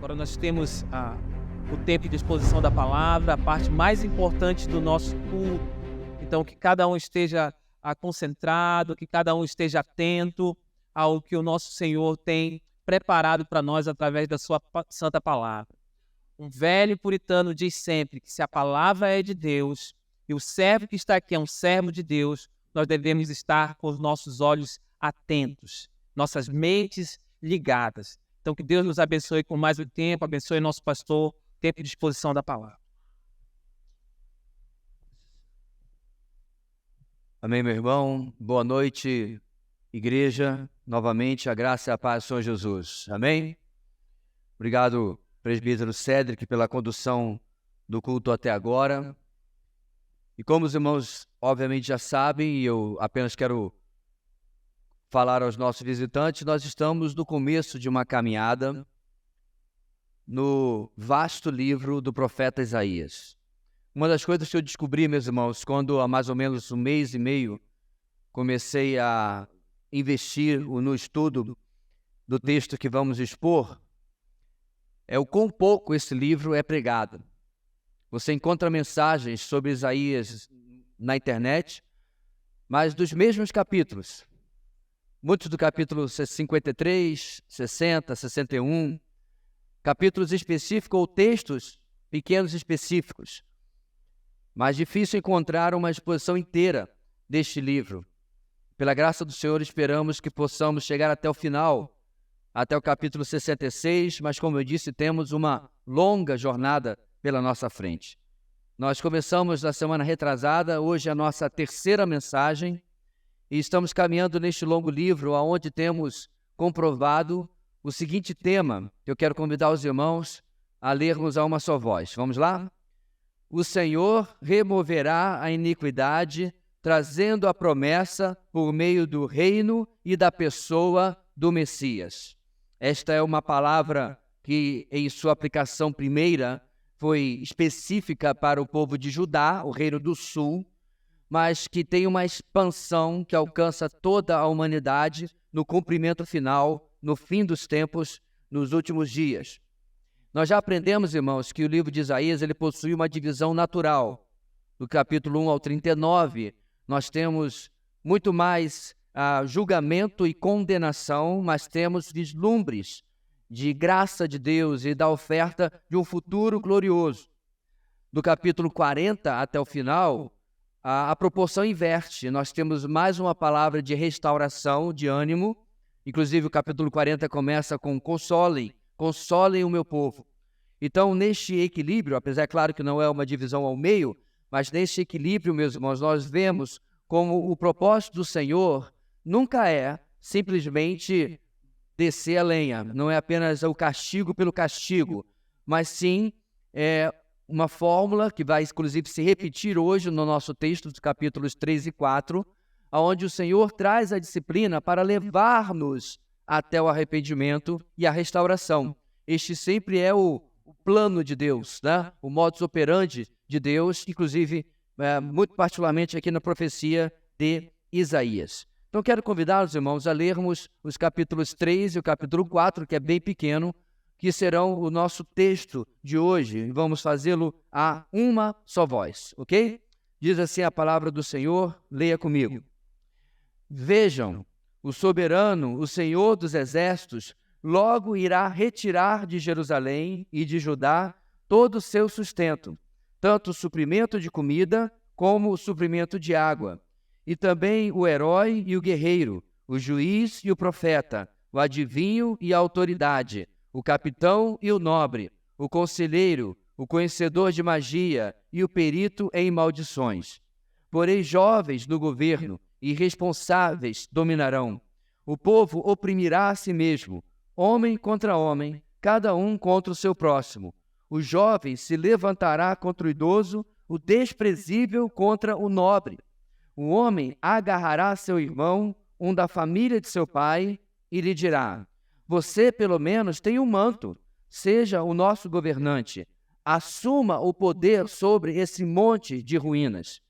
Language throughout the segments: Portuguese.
Agora nós temos o tempo de exposição da palavra, a parte mais importante do nosso culto. Então, que cada um esteja concentrado, que cada um esteja atento ao que o nosso Senhor tem preparado para nós através da sua santa palavra. Um velho puritano diz sempre que se a palavra é de Deus e o servo que está aqui é um servo de Deus, nós devemos estar com os nossos olhos atentos, nossas mentes ligadas. Então, que Deus nos abençoe com mais um tempo, abençoe nosso pastor, tempo de exposição da palavra. Amém, meu irmão. Boa noite, igreja. Novamente, a graça e a paz do Senhor Jesus. Amém? Obrigado, presbítero Cédric, pela condução do culto até agora. E como os irmãos, obviamente, já sabem, e eu apenas quero falar aos nossos visitantes, nós estamos no começo de uma caminhada no vasto livro do profeta Isaías. Uma das coisas que eu descobri, meus irmãos, quando há mais ou menos um mês e meio comecei a investir no estudo do texto que vamos expor, é o quão pouco esse livro é pregado. Você encontra mensagens sobre Isaías na internet, mas dos mesmos capítulos. Muitos do capítulo 53, 60, 61, capítulos específicos ou textos pequenos específicos. Mas difícil encontrar uma exposição inteira deste livro. Pela graça do Senhor, esperamos que possamos chegar até o final, até o capítulo 66, mas como eu disse, temos uma longa jornada pela nossa frente. Nós começamos na semana retrasada, hoje é a nossa terceira mensagem, e estamos caminhando neste longo livro, onde temos comprovado o seguinte tema, que eu quero convidar os irmãos a lermos a uma só voz. Vamos lá? O Senhor removerá a iniquidade, trazendo a promessa por meio do reino e da pessoa do Messias. Esta é uma palavra que, em sua aplicação primeira, foi específica para o povo de Judá, o reino do sul, mas que tem uma expansão que alcança toda a humanidade no cumprimento final, no fim dos tempos, nos últimos dias. Nós já aprendemos, irmãos, que o livro de Isaías ele possui uma divisão natural. Do capítulo 1 ao 39, nós temos muito mais julgamento e condenação, mas temos vislumbres de graça de Deus e da oferta de um futuro glorioso. Do capítulo 40 até o final, a proporção inverte. Nós temos mais uma palavra de restauração, de ânimo. Inclusive, o capítulo 40 começa com consolem o meu povo. Então, neste equilíbrio, apesar, claro, que não é uma divisão ao meio, mas neste equilíbrio, meus irmãos, nós vemos como o propósito do Senhor nunca é simplesmente descer a lenha, não é apenas o castigo pelo castigo, mas sim uma fórmula que vai, inclusive, se repetir hoje no nosso texto dos capítulos 3 e 4, onde o Senhor traz a disciplina para levar-nos até o arrependimento e a restauração. Este sempre é o plano de Deus, né? O modus operandi de Deus, inclusive, muito particularmente aqui na profecia de Isaías. Então, quero convidar os irmãos a lermos os capítulos 3 e o capítulo 4, que é bem pequeno, que serão o nosso texto de hoje, e vamos fazê-lo a uma só voz, ok? Diz assim a palavra do Senhor, leia comigo. Vejam, o soberano, o Senhor dos exércitos, logo irá retirar de Jerusalém e de Judá todo o seu sustento, tanto o suprimento de comida como o suprimento de água, e também o herói e o guerreiro, o juiz e o profeta, o adivinho e a autoridade, o capitão e o nobre, o conselheiro, o conhecedor de magia e o perito em maldições. Porém, jovens no governo e irresponsáveis dominarão. O povo oprimirá a si mesmo, homem contra homem, cada um contra o seu próximo. O jovem se levantará contra o idoso, o desprezível contra o nobre. O homem agarrará seu irmão, um da família de seu pai, e lhe dirá: você, pelo menos, tem um manto, seja o nosso governante. Assuma o poder sobre esse monte de ruínas.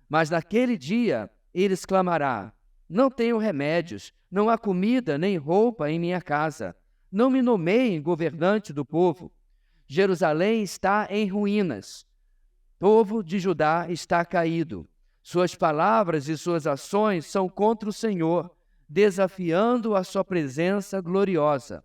Mas naquele dia ele exclamará: não tenho remédios, não há comida nem roupa em minha casa. não me nomeiem governante do povo. Jerusalém está em ruínas. O povo de Judá está caído. Suas palavras e suas ações são contra o Senhor, desafiando a sua presença gloriosa.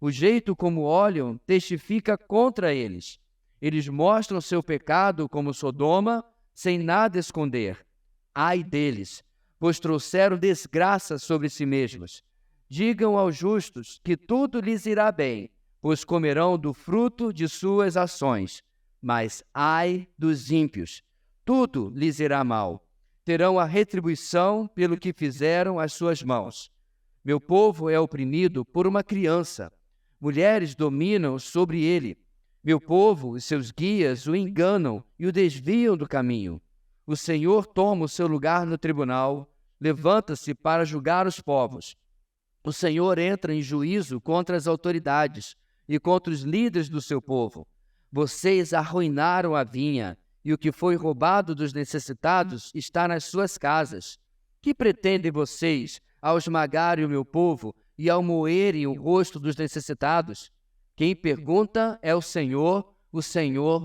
O jeito como olham testifica contra eles. Eles mostram seu pecado como Sodoma, sem nada esconder. Ai deles, pois trouxeram desgraça sobre si mesmos. Digam aos justos que tudo lhes irá bem, pois comerão do fruto de suas ações. Mas ai dos ímpios, tudo lhes irá mal. Terão a retribuição pelo que fizeram as suas mãos. Meu povo é oprimido por uma criança. Mulheres dominam sobre ele. Meu povo e seus guias o enganam e o desviam do caminho. O Senhor toma o seu lugar no tribunal, levanta-se para julgar os povos. O Senhor entra em juízo contra as autoridades e contra os líderes do seu povo. Vocês arruinaram a vinha, e o que foi roubado dos necessitados está nas suas casas. Que pretendem vocês ao esmagarem o meu povo e ao moerem o rosto dos necessitados? Quem pergunta é o Senhor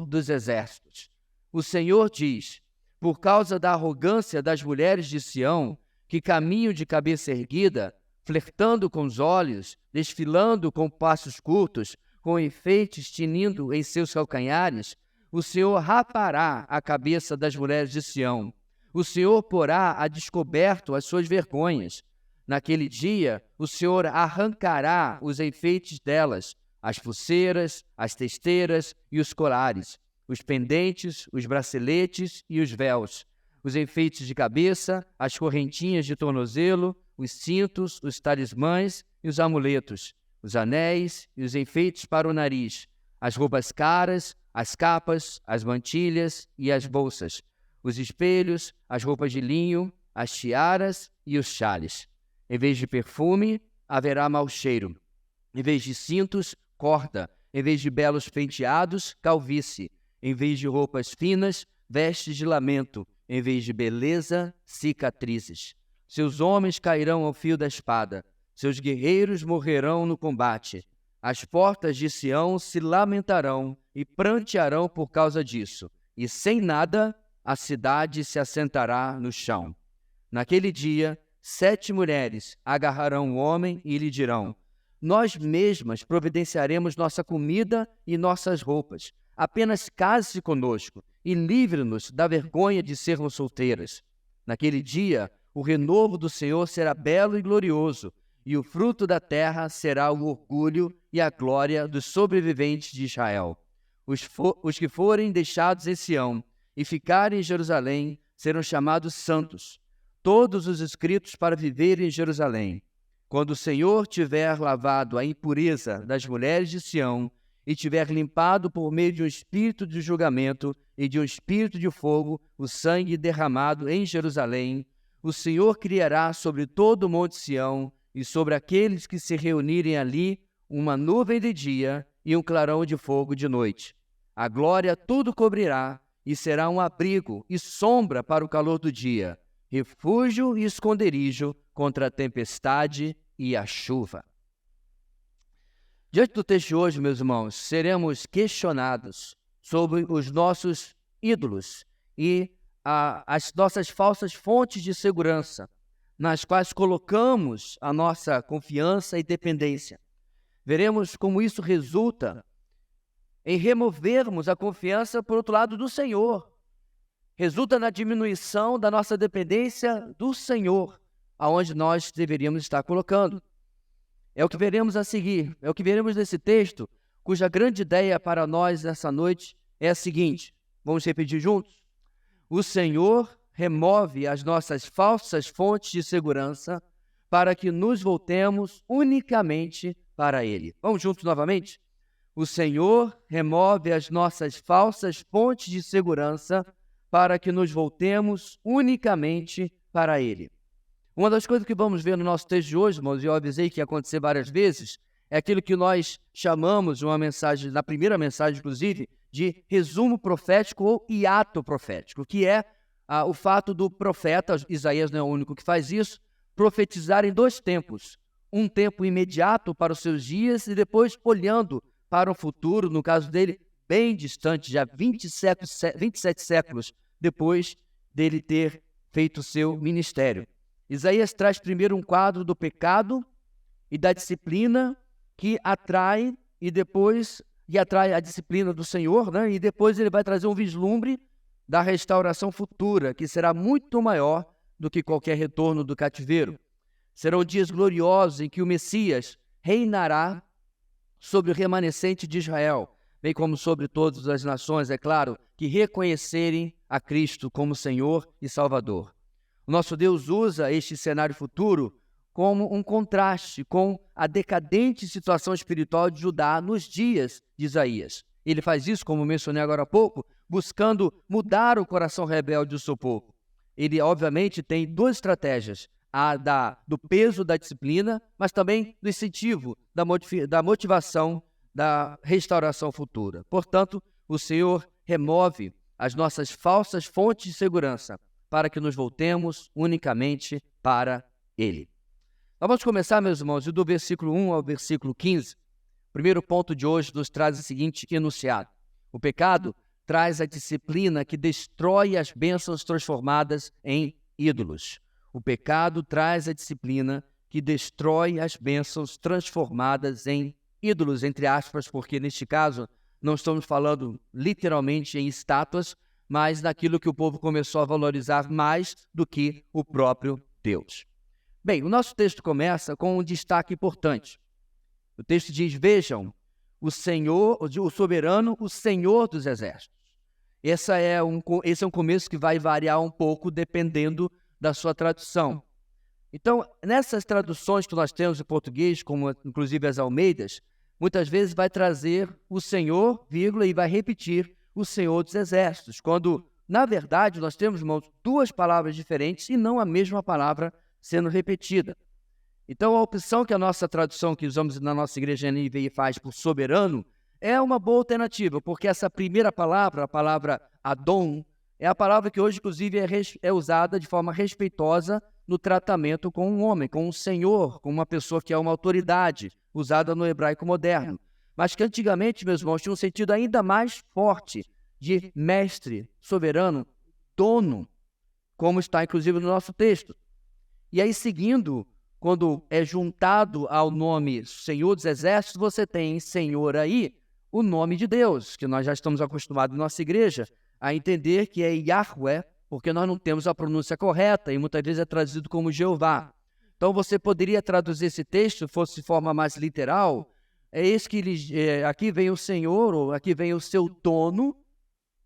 dos exércitos. O Senhor diz: por causa da arrogância das mulheres de Sião, que caminham de cabeça erguida, flertando com os olhos, desfilando com passos curtos, com enfeites tinindo em seus calcanhares, o Senhor rapará a cabeça das mulheres de Sião. O Senhor porá a descoberto as suas vergonhas. Naquele dia, o Senhor arrancará os enfeites delas, as pulseiras, as testeiras e os colares, os pendentes, os braceletes e os véus, os enfeites de cabeça, as correntinhas de tornozelo, os cintos, os talismãs e os amuletos, os anéis e os enfeites para o nariz, as roupas caras, as capas, as mantilhas e as bolsas, os espelhos, as roupas de linho, as tiaras e os xales. Em vez de perfume, haverá mau cheiro. Em vez de cintos, corda. Em vez de belos penteados, calvície. Em vez de roupas finas, vestes de lamento. Em vez de beleza, cicatrizes. Seus homens cairão ao fio da espada. Seus guerreiros morrerão no combate. As portas de Sião se lamentarão e prantearão por causa disso. E sem nada, a cidade se assentará no chão. Naquele dia, 7 mulheres agarrarão o homem e lhe dirão: nós mesmas providenciaremos nossa comida e nossas roupas. Apenas case-se conosco e livre-nos da vergonha de sermos solteiras. Naquele dia, o renovo do Senhor será belo e glorioso, e o fruto da terra será o orgulho e a glória dos sobreviventes de Israel. Os que forem deixados em Sião e ficarem em Jerusalém serão chamados santos, todos os inscritos para viverem em Jerusalém. Quando o Senhor tiver lavado a impureza das mulheres de Sião e tiver limpado por meio de um espírito de julgamento e de um espírito de fogo o sangue derramado em Jerusalém, o Senhor criará sobre todo o monte Sião e sobre aqueles que se reunirem ali uma nuvem de dia e um clarão de fogo de noite. A glória tudo cobrirá e será um abrigo e sombra para o calor do dia, refúgio e esconderijo contra a tempestade e a chuva. Diante do texto de hoje, meus irmãos, seremos questionados sobre os nossos ídolos e as nossas falsas fontes de segurança, nas quais colocamos a nossa confiança e dependência. Veremos como isso resulta em removermos a confiança, por outro lado, do Senhor. Resulta na diminuição da nossa dependência do Senhor, aonde nós deveríamos estar colocando. É o que veremos a seguir, é o que veremos nesse texto, cuja grande ideia para nós nessa noite é a seguinte. Vamos repetir juntos? O Senhor remove as nossas falsas fontes de segurança para que nos voltemos unicamente para Ele. Vamos juntos novamente? O Senhor remove as nossas falsas fontes de segurança para que nos voltemos unicamente para Ele. Uma das coisas que vamos ver no nosso texto de hoje, irmãos, e eu avisei que ia acontecer várias vezes, é aquilo que nós chamamos, uma mensagem, na primeira mensagem, inclusive, de resumo profético ou hiato profético, que é o fato do profeta, Isaías não é o único que faz isso, profetizar em 2 tempos. um tempo imediato para os seus dias e depois olhando para um futuro, no caso dele, bem distante, já 27 séculos depois dele ter feito o seu ministério. Isaías traz primeiro um quadro do pecado e da disciplina que atrai a disciplina do Senhor, né? E depois ele vai trazer um vislumbre da restauração futura, que será muito maior do que qualquer retorno do cativeiro. Serão dias gloriosos em que o Messias reinará sobre o remanescente de Israel, bem como sobre todas as nações, é claro, que reconhecerem a Cristo como Senhor e Salvador. O nosso Deus usa este cenário futuro como um contraste com a decadente situação espiritual de Judá nos dias de Isaías. Ele faz isso, como mencionei agora há pouco, buscando mudar o coração rebelde do seu povo. Ele, obviamente, tem duas estratégias, do peso da disciplina, mas também do incentivo, da motivação, da restauração futura. Portanto, o Senhor remove as nossas falsas fontes de segurança para que nos voltemos unicamente para Ele. Nós vamos começar, meus irmãos, do versículo 1 ao versículo 15. O primeiro ponto de hoje nos traz o seguinte enunciado. O pecado traz a disciplina que destrói as bênçãos transformadas em ídolos. O pecado traz a disciplina que destrói as bênçãos transformadas em ídolos, entre aspas, porque neste caso não estamos falando literalmente em estátuas, mas naquilo que o povo começou a valorizar mais do que o próprio Deus. Bem, o nosso texto começa com um destaque importante. O texto diz, vejam, o Senhor, o soberano, o Senhor dos exércitos. Esse é um começo que vai variar um pouco dependendo da sua tradução. Então, nessas traduções que nós temos em português, como inclusive as Almeidas, muitas vezes vai trazer o Senhor, vírgula, e vai repetir o Senhor dos exércitos, quando, na verdade, nós temos, irmãos, duas palavras diferentes e não a mesma palavra sendo repetida. Então, a opção que a nossa tradução que usamos na nossa igreja NVI faz por soberano é uma boa alternativa, porque essa primeira palavra, a palavra Adon, é a palavra que hoje, inclusive, é usada de forma respeitosa no tratamento com um homem, com um senhor, com uma pessoa que é uma autoridade, usada no hebraico moderno. Mas que antigamente, meus irmãos, tinha um sentido ainda mais forte de mestre, soberano, dono, como está, inclusive, no nosso texto. E aí, seguindo, quando é juntado ao nome Senhor dos Exércitos, você tem em Senhor aí o nome de Deus, que nós já estamos acostumados na nossa igreja a entender que é Yahweh, porque nós não temos a pronúncia correta e muitas vezes é traduzido como Jeová. Então você poderia traduzir esse texto, fosse de forma mais literal, aqui vem o Senhor, ou aqui vem o seu dono,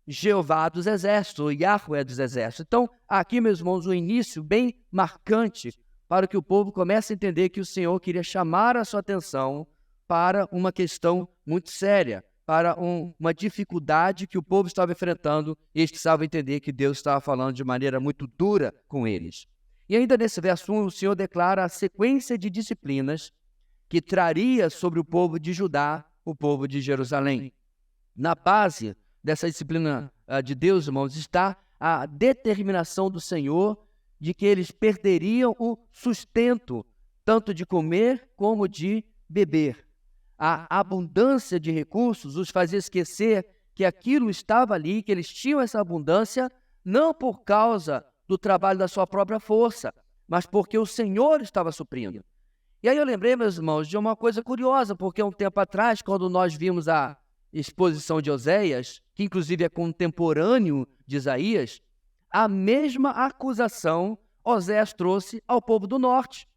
Jeová dos Exércitos, ou Yahweh dos Exércitos. Então, aqui, meus irmãos, um início bem marcante para que o povo comece a entender que o Senhor queria chamar a sua atenção para uma questão muito séria, para uma dificuldade que o povo estava enfrentando e eles precisavam entender que Deus estava falando de maneira muito dura com eles. E ainda nesse verso 1, o Senhor declara a sequência de disciplinas que traria sobre o povo de Judá, o povo de Jerusalém. Na base dessa disciplina de Deus, irmãos, está a determinação do Senhor de que eles perderiam o sustento, tanto de comer como de beber. A abundância de recursos os fazia esquecer que aquilo estava ali, que eles tinham essa abundância, não por causa do trabalho da sua própria força, mas porque o Senhor estava suprindo. E aí eu lembrei, meus irmãos, de uma coisa curiosa, porque um tempo atrás, quando nós vimos a exposição de Oséias, que inclusive é contemporâneo de Isaías, a mesma acusação Oséias trouxe ao povo do norte.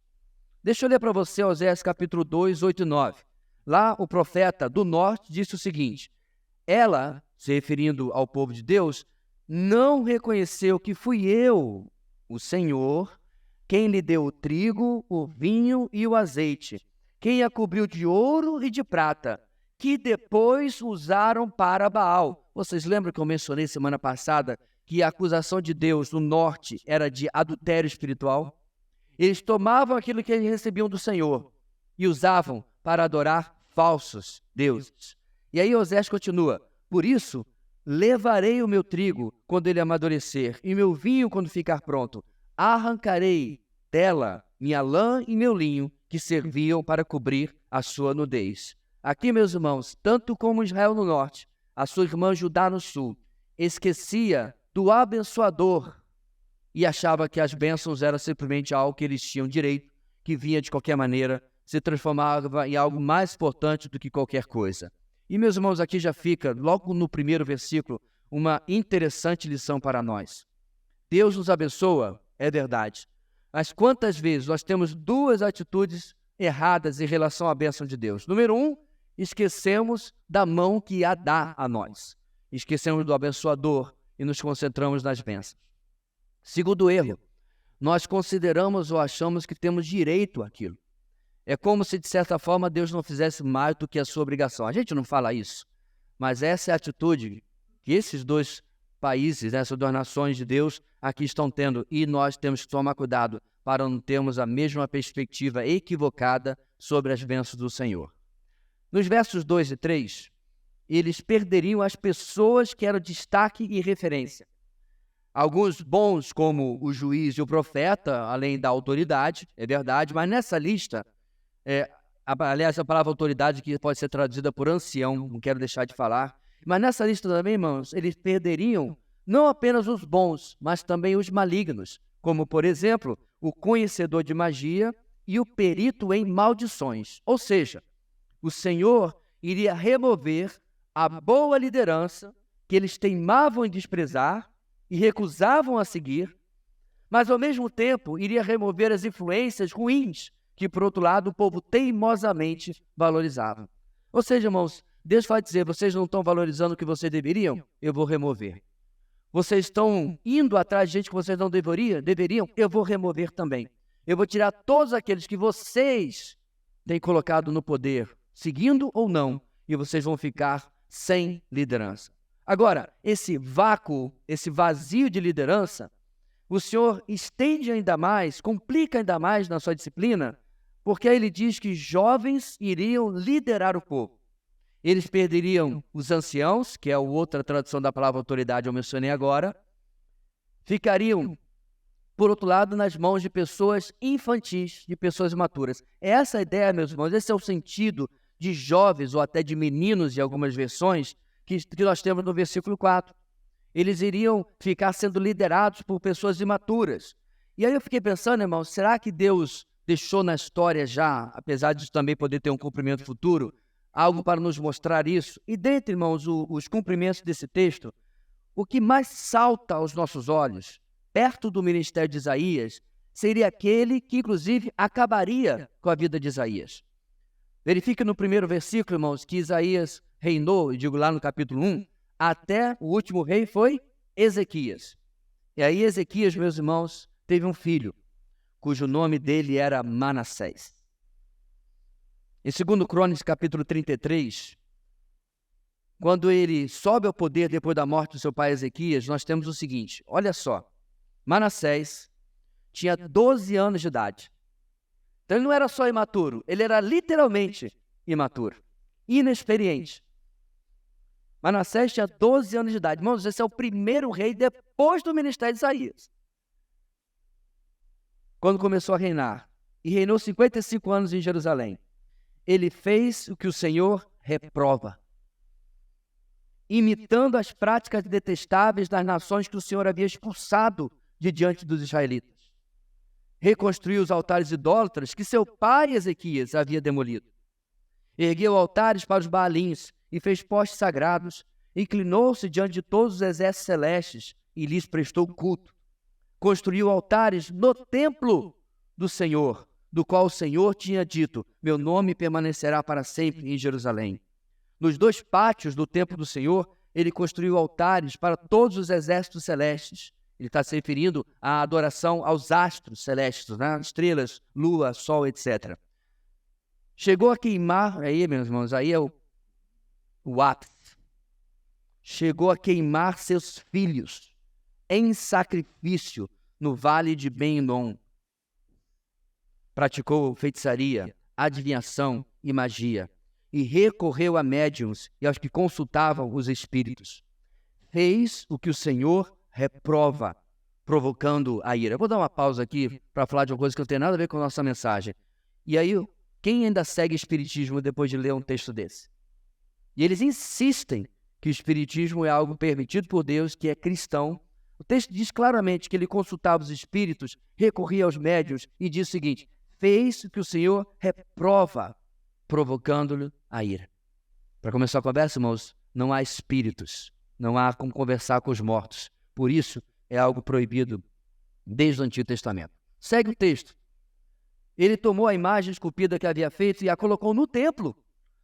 Deixa eu ler para você Oséias capítulo 2, 8 e 9. Lá o profeta do norte disse o seguinte: ela, se referindo ao povo de Deus, não reconheceu que fui eu, o Senhor, quem lhe deu o trigo, o vinho e o azeite, quem a cobriu de ouro e de prata, que depois usaram para Baal. Vocês lembram que eu mencionei semana passada que a acusação de Deus no norte era de adultério espiritual? Eles tomavam aquilo que eles recebiam do Senhor e usavam para adorar falsos deuses. E aí Oséias continua: por isso, levarei o meu trigo quando ele amadurecer, e meu vinho quando ficar pronto. Arrancarei dela minha lã e meu linho, que serviam para cobrir a sua nudez. Aqui, meus irmãos, tanto como Israel no norte, a sua irmã Judá no sul, esquecia do abençoador e achava que as bênçãos eram simplesmente algo que eles tinham direito, que vinha de qualquer maneira, se transformava em algo mais importante do que qualquer coisa. E, meus irmãos, aqui já fica, logo no primeiro versículo, uma interessante lição para nós. Deus nos abençoa, é verdade. Mas quantas vezes nós temos duas atitudes erradas em relação à bênção de Deus? Número 1, esquecemos da mão que a dá a nós. Esquecemos do abençoador e nos concentramos nas bênçãos. Segundo erro, nós consideramos ou achamos que temos direito àquilo. É como se, de certa forma, Deus não fizesse mais do que a sua obrigação. A gente não fala isso, mas essa é a atitude que esses dois países, essas duas nações de Deus, aqui estão tendo. E nós temos que tomar cuidado para não termos a mesma perspectiva equivocada sobre as bênçãos do Senhor. Nos versos 2 e 3, eles perderiam as pessoas que eram destaque e referência. Alguns bons, como o juiz e o profeta, além da autoridade, é verdade, mas nessa lista, aliás, a palavra autoridade que pode ser traduzida por ancião, não quero deixar de falar, mas nessa lista também, irmãos, eles perderiam não apenas os bons, mas também os malignos, como, por exemplo, o conhecedor de magia e o perito em maldições. Ou seja, o Senhor iria remover a boa liderança que eles teimavam em desprezar e recusavam a seguir, mas ao mesmo tempo iria remover as influências ruins que, por outro lado, o povo teimosamente valorizava. Ou seja, irmãos, Deus vai dizer, vocês não estão valorizando o que vocês deveriam? Eu vou remover. Vocês estão indo atrás de gente que vocês não deveriam? Eu vou remover também. Eu vou tirar todos aqueles que vocês têm colocado no poder, seguindo ou não, e vocês vão ficar sem liderança. Agora, esse vácuo, esse vazio de liderança, o Senhor estende ainda mais, complica ainda mais na sua disciplina, porque aí ele diz que jovens iriam liderar o povo. Eles perderiam os anciãos, que é a outra tradução da palavra autoridade eu mencionei agora, ficariam, por outro lado, nas mãos de pessoas infantis, de pessoas imaturas. Essa ideia, meus irmãos, esse é o sentido de jovens ou até de meninos em algumas versões que nós temos no versículo 4. Eles iriam ficar sendo liderados por pessoas imaturas. E aí eu fiquei pensando, irmãos, será que Deus deixou na história já, apesar de também poder ter um cumprimento futuro, algo para nos mostrar isso? E dentre, irmãos, os cumprimentos desse texto, o que mais salta aos nossos olhos, perto do ministério de Isaías, seria aquele que, inclusive, acabaria com a vida de Isaías. Verifique no primeiro versículo, irmãos, que Isaías reinou, e digo lá no capítulo 1, até o último rei foi Ezequias. E aí Ezequias, meus irmãos, teve um filho, cujo nome dele era Manassés. Em 2 Crônicas, capítulo 33, quando ele sobe ao poder depois da morte do seu pai Ezequias, nós temos o seguinte, olha só, Manassés tinha 12 anos de idade. Então ele não era só imaturo, ele era literalmente imaturo, inexperiente. Manassés tinha 12 anos de idade. Irmãos, esse é o primeiro rei depois do ministério de Isaías. Quando começou a reinar, e reinou 55 anos em Jerusalém, ele fez o que o Senhor reprova, imitando as práticas detestáveis das nações que o Senhor havia expulsado de diante dos israelitas. Reconstruiu os altares idólatras que seu pai Ezequias havia demolido. Ergueu altares para os Baalins e fez postes sagrados. Inclinou-se diante de todos os exércitos celestes e lhes prestou culto. Construiu altares no templo do Senhor, do qual o Senhor tinha dito, meu nome permanecerá para sempre em Jerusalém. Nos 2 pátios do templo do Senhor, ele construiu altares para todos os exércitos celestes. Ele está se referindo à adoração aos astros celestes, né? Estrelas, lua, sol, etc. Chegou a queimar, aí, meus irmãos, aí é o ápice. Chegou a queimar seus filhos em sacrifício no vale de Ben-Hinom. Praticou feitiçaria, adivinhação e magia, e recorreu a médiuns e aos que consultavam os espíritos. Fez o que o Senhor reprova, provocando a ira. Eu vou dar uma pausa aqui para falar de uma coisa que não tem nada a ver com a nossa mensagem. E aí, quem ainda segue espiritismo depois de ler um texto desse? E eles insistem que o espiritismo é algo permitido por Deus, que é cristão. O texto diz claramente que ele consultava os espíritos, recorria aos médiuns e diz o seguinte: fez o que o Senhor reprova, provocando-lhe a ira. Para começar a conversa, irmãos, não há espíritos, não há como conversar com os mortos. Por isso, é algo proibido desde o Antigo Testamento. Segue o texto. Ele tomou a imagem esculpida que havia feito e a colocou no templo,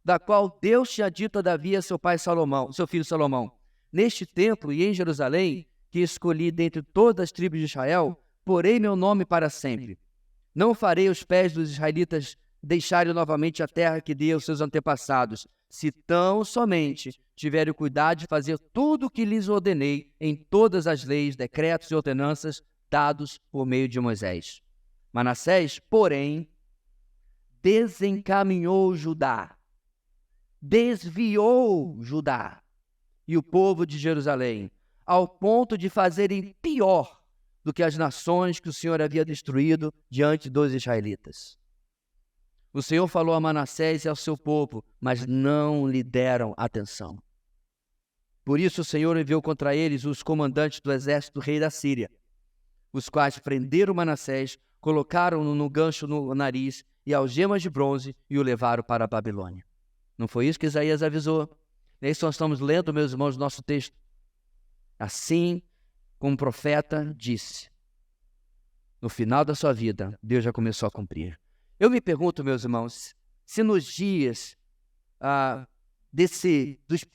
da qual Deus tinha dito a Davi a seu pai Salomão, seu filho Salomão: neste templo e em Jerusalém, que escolhi dentre todas as tribos de Israel, porei meu nome para sempre. Não farei os pés dos israelitas deixarem novamente a terra que dei aos seus antepassados, se tão somente tiverem cuidado de fazer tudo o que lhes ordenei em todas as leis, decretos e ordenanças dados por meio de Moisés. Manassés, porém, desencaminhou Judá, desviou Judá e o povo de Jerusalém, ao ponto de fazerem pior do que as nações que o Senhor havia destruído diante dos israelitas. O Senhor falou a Manassés e ao seu povo, mas não lhe deram atenção. Por isso o Senhor enviou contra eles os comandantes do exército do rei da Síria, os quais prenderam Manassés, colocaram-no no gancho no nariz e algemas de bronze e o levaram para a Babilônia. Não foi isso que Isaías avisou? É isso que nós estamos lendo, meus irmãos, no nosso texto. Assim como o profeta disse, no final da sua vida, Deus já começou a cumprir. Eu me pergunto, meus irmãos, se nos dias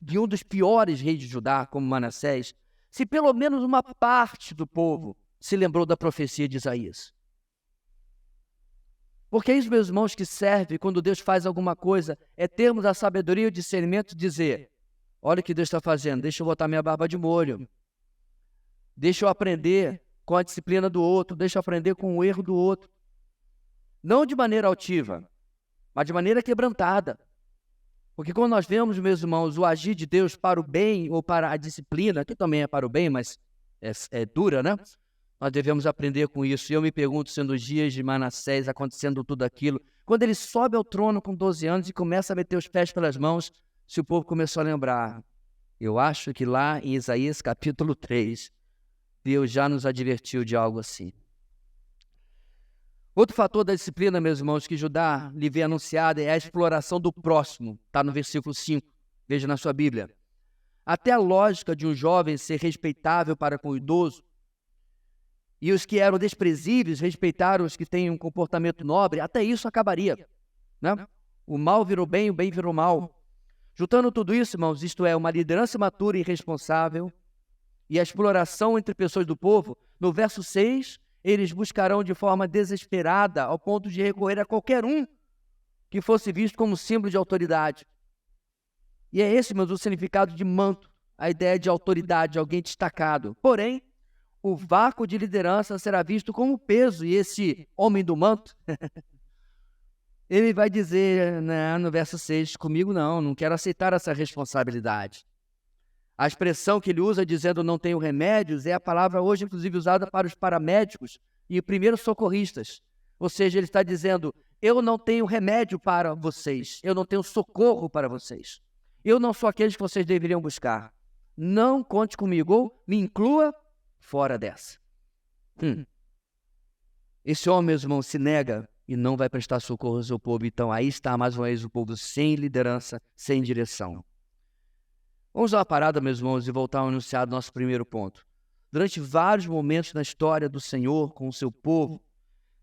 de um dos piores reis de Judá, como Manassés, se pelo menos uma parte do povo se lembrou da profecia de Isaías. Porque é isso, meus irmãos, que serve quando Deus faz alguma coisa, é termos a sabedoria e o discernimento de dizer: olha o que Deus está fazendo, deixa eu botar minha barba de molho, deixa eu aprender com a disciplina do outro, deixa eu aprender com o erro do outro. Não de maneira altiva, mas de maneira quebrantada. Porque quando nós vemos, meus irmãos, o agir de Deus para o bem ou para a disciplina, que também é para o bem, mas é dura, né? Nós devemos aprender com isso. E eu me pergunto se nos dias de Manassés, acontecendo tudo aquilo, quando ele sobe ao trono com 12 anos e começa a meter os pés pelas mãos, se o povo começou a lembrar. Eu acho que lá em Isaías capítulo 3, Deus já nos advertiu de algo assim. Outro fator da disciplina, meus irmãos, que Judá lhe vem anunciada é a exploração do próximo. Está no versículo 5, veja na sua Bíblia. Até a lógica de um jovem ser respeitável para com o idoso, e os que eram desprezíveis respeitaram os que têm um comportamento nobre, até isso acabaria, né? O mal virou bem, o bem virou mal. Juntando tudo isso, irmãos, isto é, uma liderança matura e responsável, e a exploração entre pessoas do povo, no verso 6, eles buscarão de forma desesperada, ao ponto de recorrer a qualquer um que fosse visto como símbolo de autoridade. E é esse, meus, o significado de manto, a ideia de autoridade, de alguém destacado. Porém, o vácuo de liderança será visto como peso, e esse homem do manto, ele vai dizer, né, no verso 6, comigo não quero aceitar essa responsabilidade. A expressão que ele usa dizendo não tenho remédios é a palavra hoje, inclusive, usada para os paramédicos e primeiros socorristas. Ou seja, ele está dizendo, eu não tenho remédio para vocês, eu não tenho socorro para vocês. Eu não sou aqueles que vocês deveriam buscar. Não conte comigo, ou me inclua fora dessa. Esse homem, meus irmãos, se nega e não vai prestar socorro ao seu povo. Então, aí está mais uma vez o povo sem liderança, sem direção. Vamos dar uma parada, meus irmãos, e voltar ao enunciado do nosso primeiro ponto. Durante vários momentos na história do Senhor com o seu povo,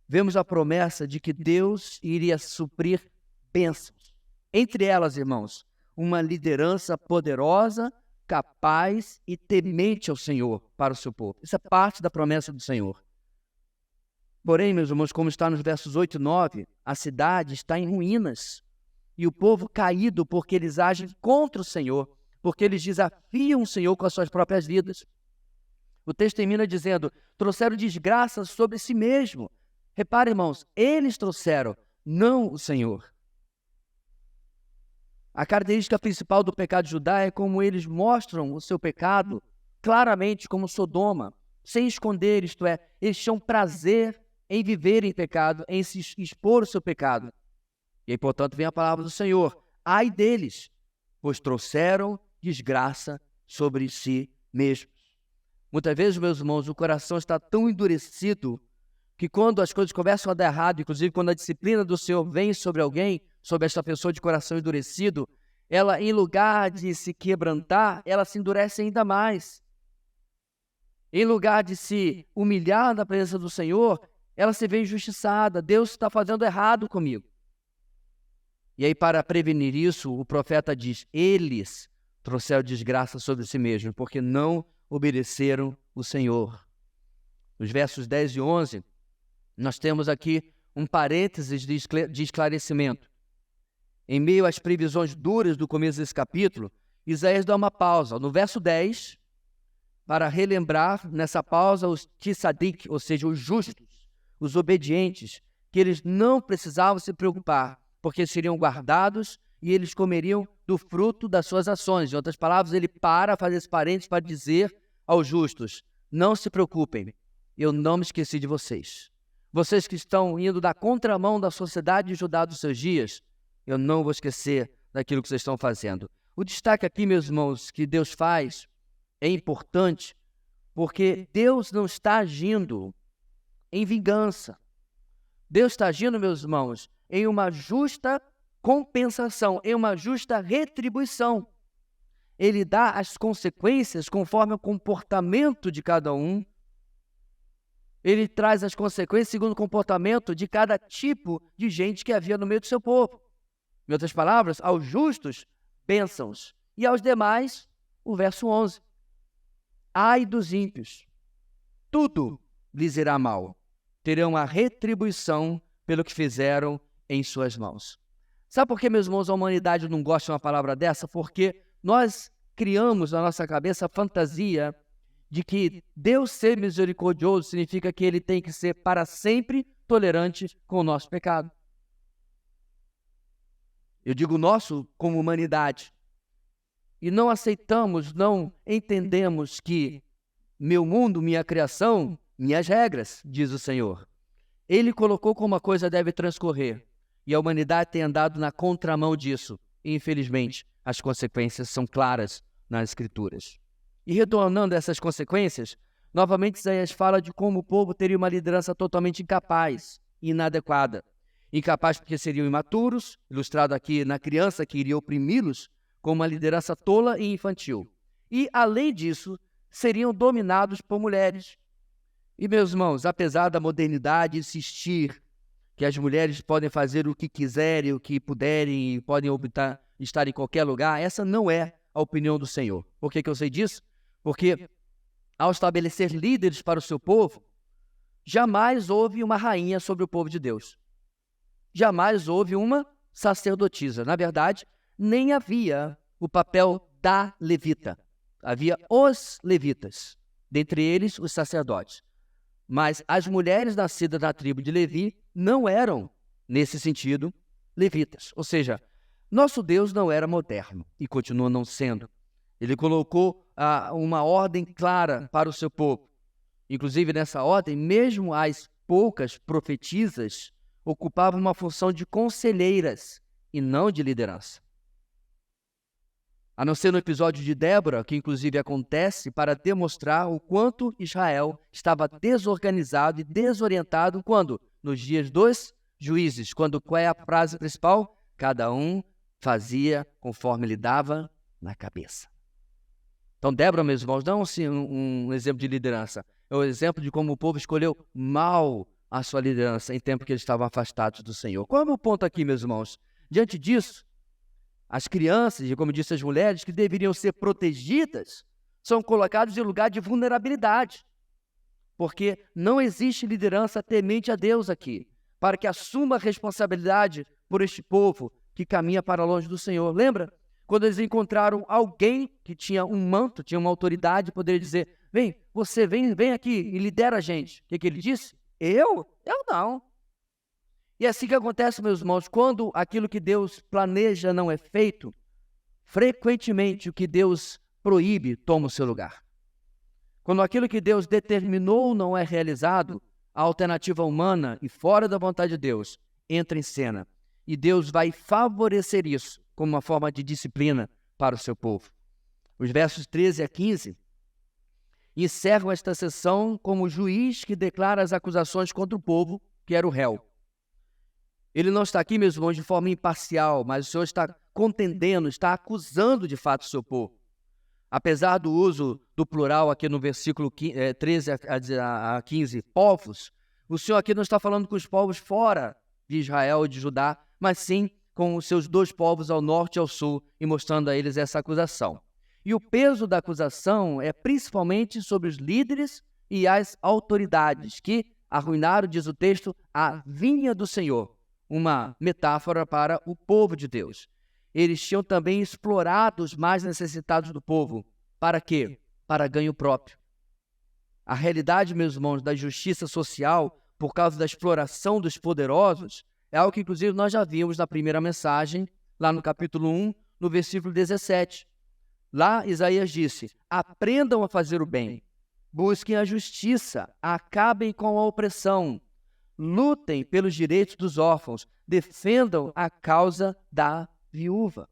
vemos a promessa de que Deus iria suprir bênçãos. Entre elas, irmãos, uma liderança poderosa, capaz e temente ao Senhor para o seu povo. Isso é parte da promessa do Senhor. Porém, meus irmãos, como está nos versos 8 e 9, a cidade está em ruínas e o povo caído porque eles agem contra o Senhor, porque eles desafiam o Senhor com as suas próprias vidas. O texto termina dizendo, trouxeram desgraça sobre si mesmo. Repare, irmãos, eles trouxeram, não o Senhor. A característica principal do pecado de Judá é como eles mostram o seu pecado claramente como Sodoma, sem esconder, isto é, eles tinham prazer em viver em pecado, em se expor o seu pecado. E aí, portanto, vem a palavra do Senhor. Ai deles, pois trouxeram desgraça sobre si mesmos. Muitas vezes, meus irmãos, o coração está tão endurecido que quando as coisas começam a dar errado, inclusive quando a disciplina do Senhor vem sobre alguém, sobre esta pessoa de coração endurecido, ela, em lugar de se quebrantar, ela se endurece ainda mais. Em lugar de se humilhar na presença do Senhor, ela se vê injustiçada. Deus está fazendo errado comigo. E aí, para prevenir isso, o profeta diz: eles trouxeram desgraça sobre si mesmos, porque não obedeceram o Senhor. Nos versos 10 e 11, nós temos aqui um parênteses de esclarecimento. Em meio às previsões duras do começo desse capítulo, Isaías dá uma pausa. No verso 10, para relembrar nessa pausa os tzadik, ou seja, os justos, os obedientes, que eles não precisavam se preocupar, porque seriam guardados e eles comeriam do fruto das suas ações. Em outras palavras, ele para fazer esse parênteses para dizer aos justos: não se preocupem, eu não me esqueci de vocês. Vocês que estão indo da contramão da sociedade de Judá dos seus dias, eu não vou esquecer daquilo que vocês estão fazendo. O destaque aqui, meus irmãos, que Deus faz é importante, porque Deus não está agindo em vingança. Deus está agindo, meus irmãos, em uma justa compensação, em uma justa retribuição. Ele dá as consequências conforme o comportamento de cada um. Ele traz as consequências segundo o comportamento de cada tipo de gente que havia no meio do seu povo. Em outras palavras, aos justos, bênçãos, e aos demais, o verso 11. Ai dos ímpios, tudo lhes irá mal, terão a retribuição pelo que fizeram em suas mãos. Sabe por que, meus irmãos, a humanidade não gosta de uma palavra dessa? Porque nós criamos na nossa cabeça a fantasia de que Deus ser misericordioso significa que Ele tem que ser para sempre tolerante com o nosso pecado. Eu digo nosso como humanidade. E não aceitamos, não entendemos que meu mundo, minha criação, minhas regras, diz o Senhor. Ele colocou como a coisa deve transcorrer. E a humanidade tem andado na contramão disso. E, infelizmente, as consequências são claras nas Escrituras. E retornando a essas consequências, novamente Isaías fala de como o povo teria uma liderança totalmente incapaz e inadequada. Incapaz porque seriam imaturos, ilustrado aqui na criança que iria oprimi-los, com uma liderança tola e infantil. E, além disso, seriam dominados por mulheres. E, meus irmãos, apesar da modernidade insistir que as mulheres podem fazer o que quiserem, o que puderem, e podem estar em qualquer lugar, essa não é a opinião do Senhor. Por que eu sei disso? Porque, ao estabelecer líderes para o seu povo, jamais houve uma rainha sobre o povo de Deus. Jamais houve uma sacerdotisa. Na verdade, nem havia o papel da levita. Havia os levitas, dentre eles os sacerdotes. Mas as mulheres nascidas na tribo de Levi não eram, nesse sentido, levitas. Ou seja, nosso Deus não era moderno e continua não sendo. Ele colocou uma ordem clara para o seu povo. Inclusive, nessa ordem, mesmo as poucas profetisas ocupavam uma função de conselheiras e não de liderança. A não ser no episódio de Débora, que inclusive acontece para demonstrar o quanto Israel estava desorganizado e desorientado quando? Nos dias dos juízes. Qual é a frase principal? Cada um fazia conforme lhe dava na cabeça. Então, Débora, meus irmãos, não é um exemplo de liderança. É um exemplo de como o povo escolheu mal a sua liderança em tempo que eles estavam afastados do Senhor. Qual é o meu ponto aqui, meus irmãos? Diante disso, as crianças, e como disse as mulheres, que deveriam ser protegidas, são colocadas em lugar de vulnerabilidade. Porque não existe liderança temente a Deus aqui, para que assuma a responsabilidade por este povo que caminha para longe do Senhor. Lembra? Quando eles encontraram alguém que tinha um manto, tinha uma autoridade, poderia dizer: vem, você vem aqui e lidera a gente. O que ele disse? Eu não. E é assim que acontece, meus irmãos, quando aquilo que Deus planeja não é feito, frequentemente o que Deus proíbe toma o seu lugar. Quando aquilo que Deus determinou não é realizado, a alternativa humana e fora da vontade de Deus entra em cena. E Deus vai favorecer isso como uma forma de disciplina para o seu povo. Os versos 13 a 15 encerram esta sessão como o juiz que declara as acusações contra o povo, que era o réu. Ele não está aqui, meus irmãos, de forma imparcial, mas o Senhor está contendendo, está acusando de fato o seu povo. Apesar do uso do plural aqui no versículo 13 a 15, povos, o Senhor aqui não está falando com os povos fora de Israel e de Judá, mas sim com os seus dois povos ao norte e ao sul, e mostrando a eles essa acusação. E o peso da acusação é principalmente sobre os líderes e as autoridades, que arruinaram, diz o texto, a vinha do Senhor, uma metáfora para o povo de Deus. Eles tinham também explorado os mais necessitados do povo. Para quê? Para ganho próprio. A realidade, meus irmãos, da justiça social, por causa da exploração dos poderosos, é algo que, inclusive, nós já vimos na primeira mensagem, lá no capítulo 1, no versículo 17. Lá, Isaías disse: aprendam a fazer o bem, busquem a justiça, acabem com a opressão, lutem pelos direitos dos órfãos, defendam a causa da viúva.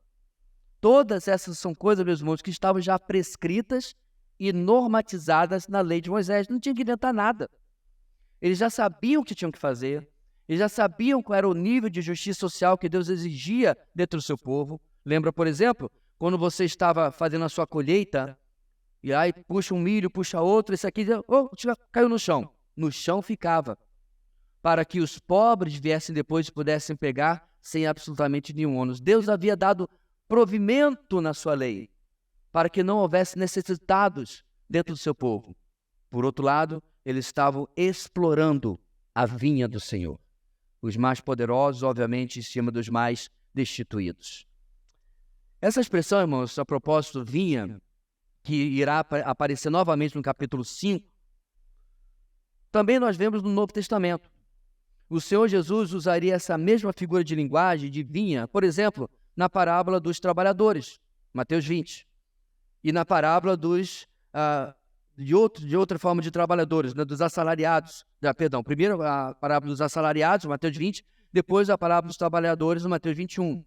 Todas essas são coisas, meus irmãos, que estavam já prescritas e normatizadas na lei de Moisés. Não tinha que inventar nada. Eles já sabiam o que tinham que fazer, eles já sabiam qual era o nível de justiça social que Deus exigia dentro do seu povo. Lembra, por exemplo, quando você estava fazendo a sua colheita, e aí puxa um milho, puxa outro, esse aqui caiu no chão. No chão ficava, para que os pobres viessem depois e pudessem pegar sem absolutamente nenhum ônus. Deus havia dado provimento na sua lei, para que não houvesse necessitados dentro do seu povo. Por outro lado, eles estavam explorando a vinha do Senhor. Os mais poderosos, obviamente, em cima dos mais destituídos. Essa expressão, irmãos, a propósito, vinha, que irá aparecer novamente no capítulo 5, também nós vemos no Novo Testamento. O Senhor Jesus usaria essa mesma figura de linguagem, de vinha, por exemplo, na parábola dos trabalhadores, Mateus 20, e na parábola de outra forma de trabalhadores, né, dos assalariados, primeiro a parábola dos assalariados, Mateus 20, depois a parábola dos trabalhadores, no Mateus 21.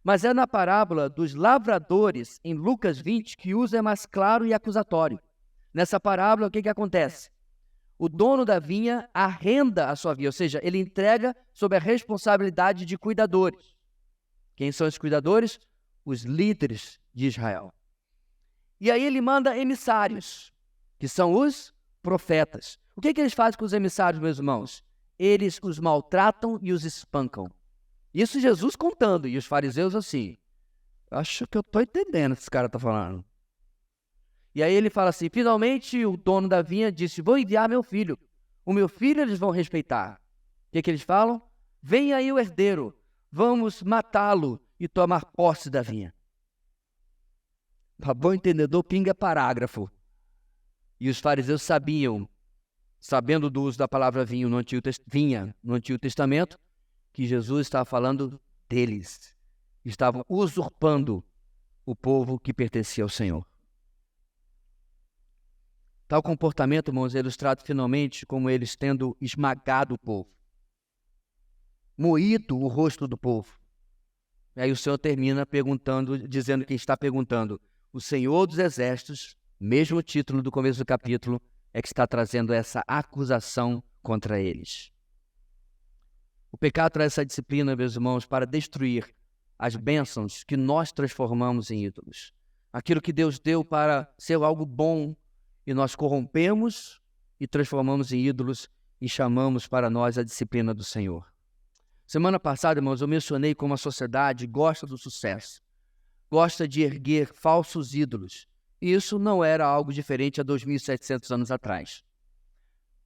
Mas é na parábola dos lavradores, em Lucas 20, que o uso é mais claro e acusatório. Nessa parábola, o que acontece? O dono da vinha arrenda a sua vinha, ou seja, ele entrega sob a responsabilidade de cuidadores. Quem são os cuidadores? Os líderes de Israel. E aí ele manda emissários, que são os profetas. O que eles fazem com os emissários, meus irmãos? Eles os maltratam e os espancam. Isso Jesus contando, e os fariseus assim: acho que eu estou entendendo o que esse cara está falando. E aí ele fala assim: finalmente o dono da vinha disse: vou enviar meu filho. O meu filho eles vão respeitar. O que eles falam? Vem aí o herdeiro, vamos matá-lo e tomar posse da vinha. Para bom entendedor, pinga parágrafo. E os fariseus sabiam, sabendo do uso da palavra vinha no Antigo Testamento, que Jesus estava falando deles. Estavam usurpando o povo que pertencia ao Senhor. Tal comportamento, irmãos, é ilustrado finalmente como eles tendo esmagado o povo, moído o rosto do povo. E aí o Senhor termina dizendo quem está perguntando: o Senhor dos Exércitos, mesmo título do começo do capítulo, é que está trazendo essa acusação contra eles. O pecado traz essa disciplina, meus irmãos, para destruir as bênçãos que nós transformamos em ídolos. Aquilo que Deus deu para ser algo bom, e nós corrompemos e transformamos em ídolos e chamamos para nós a disciplina do Senhor. Semana passada, irmãos, eu mencionei como a sociedade gosta do sucesso, gosta de erguer falsos ídolos. E isso não era algo diferente há 2.700 anos atrás.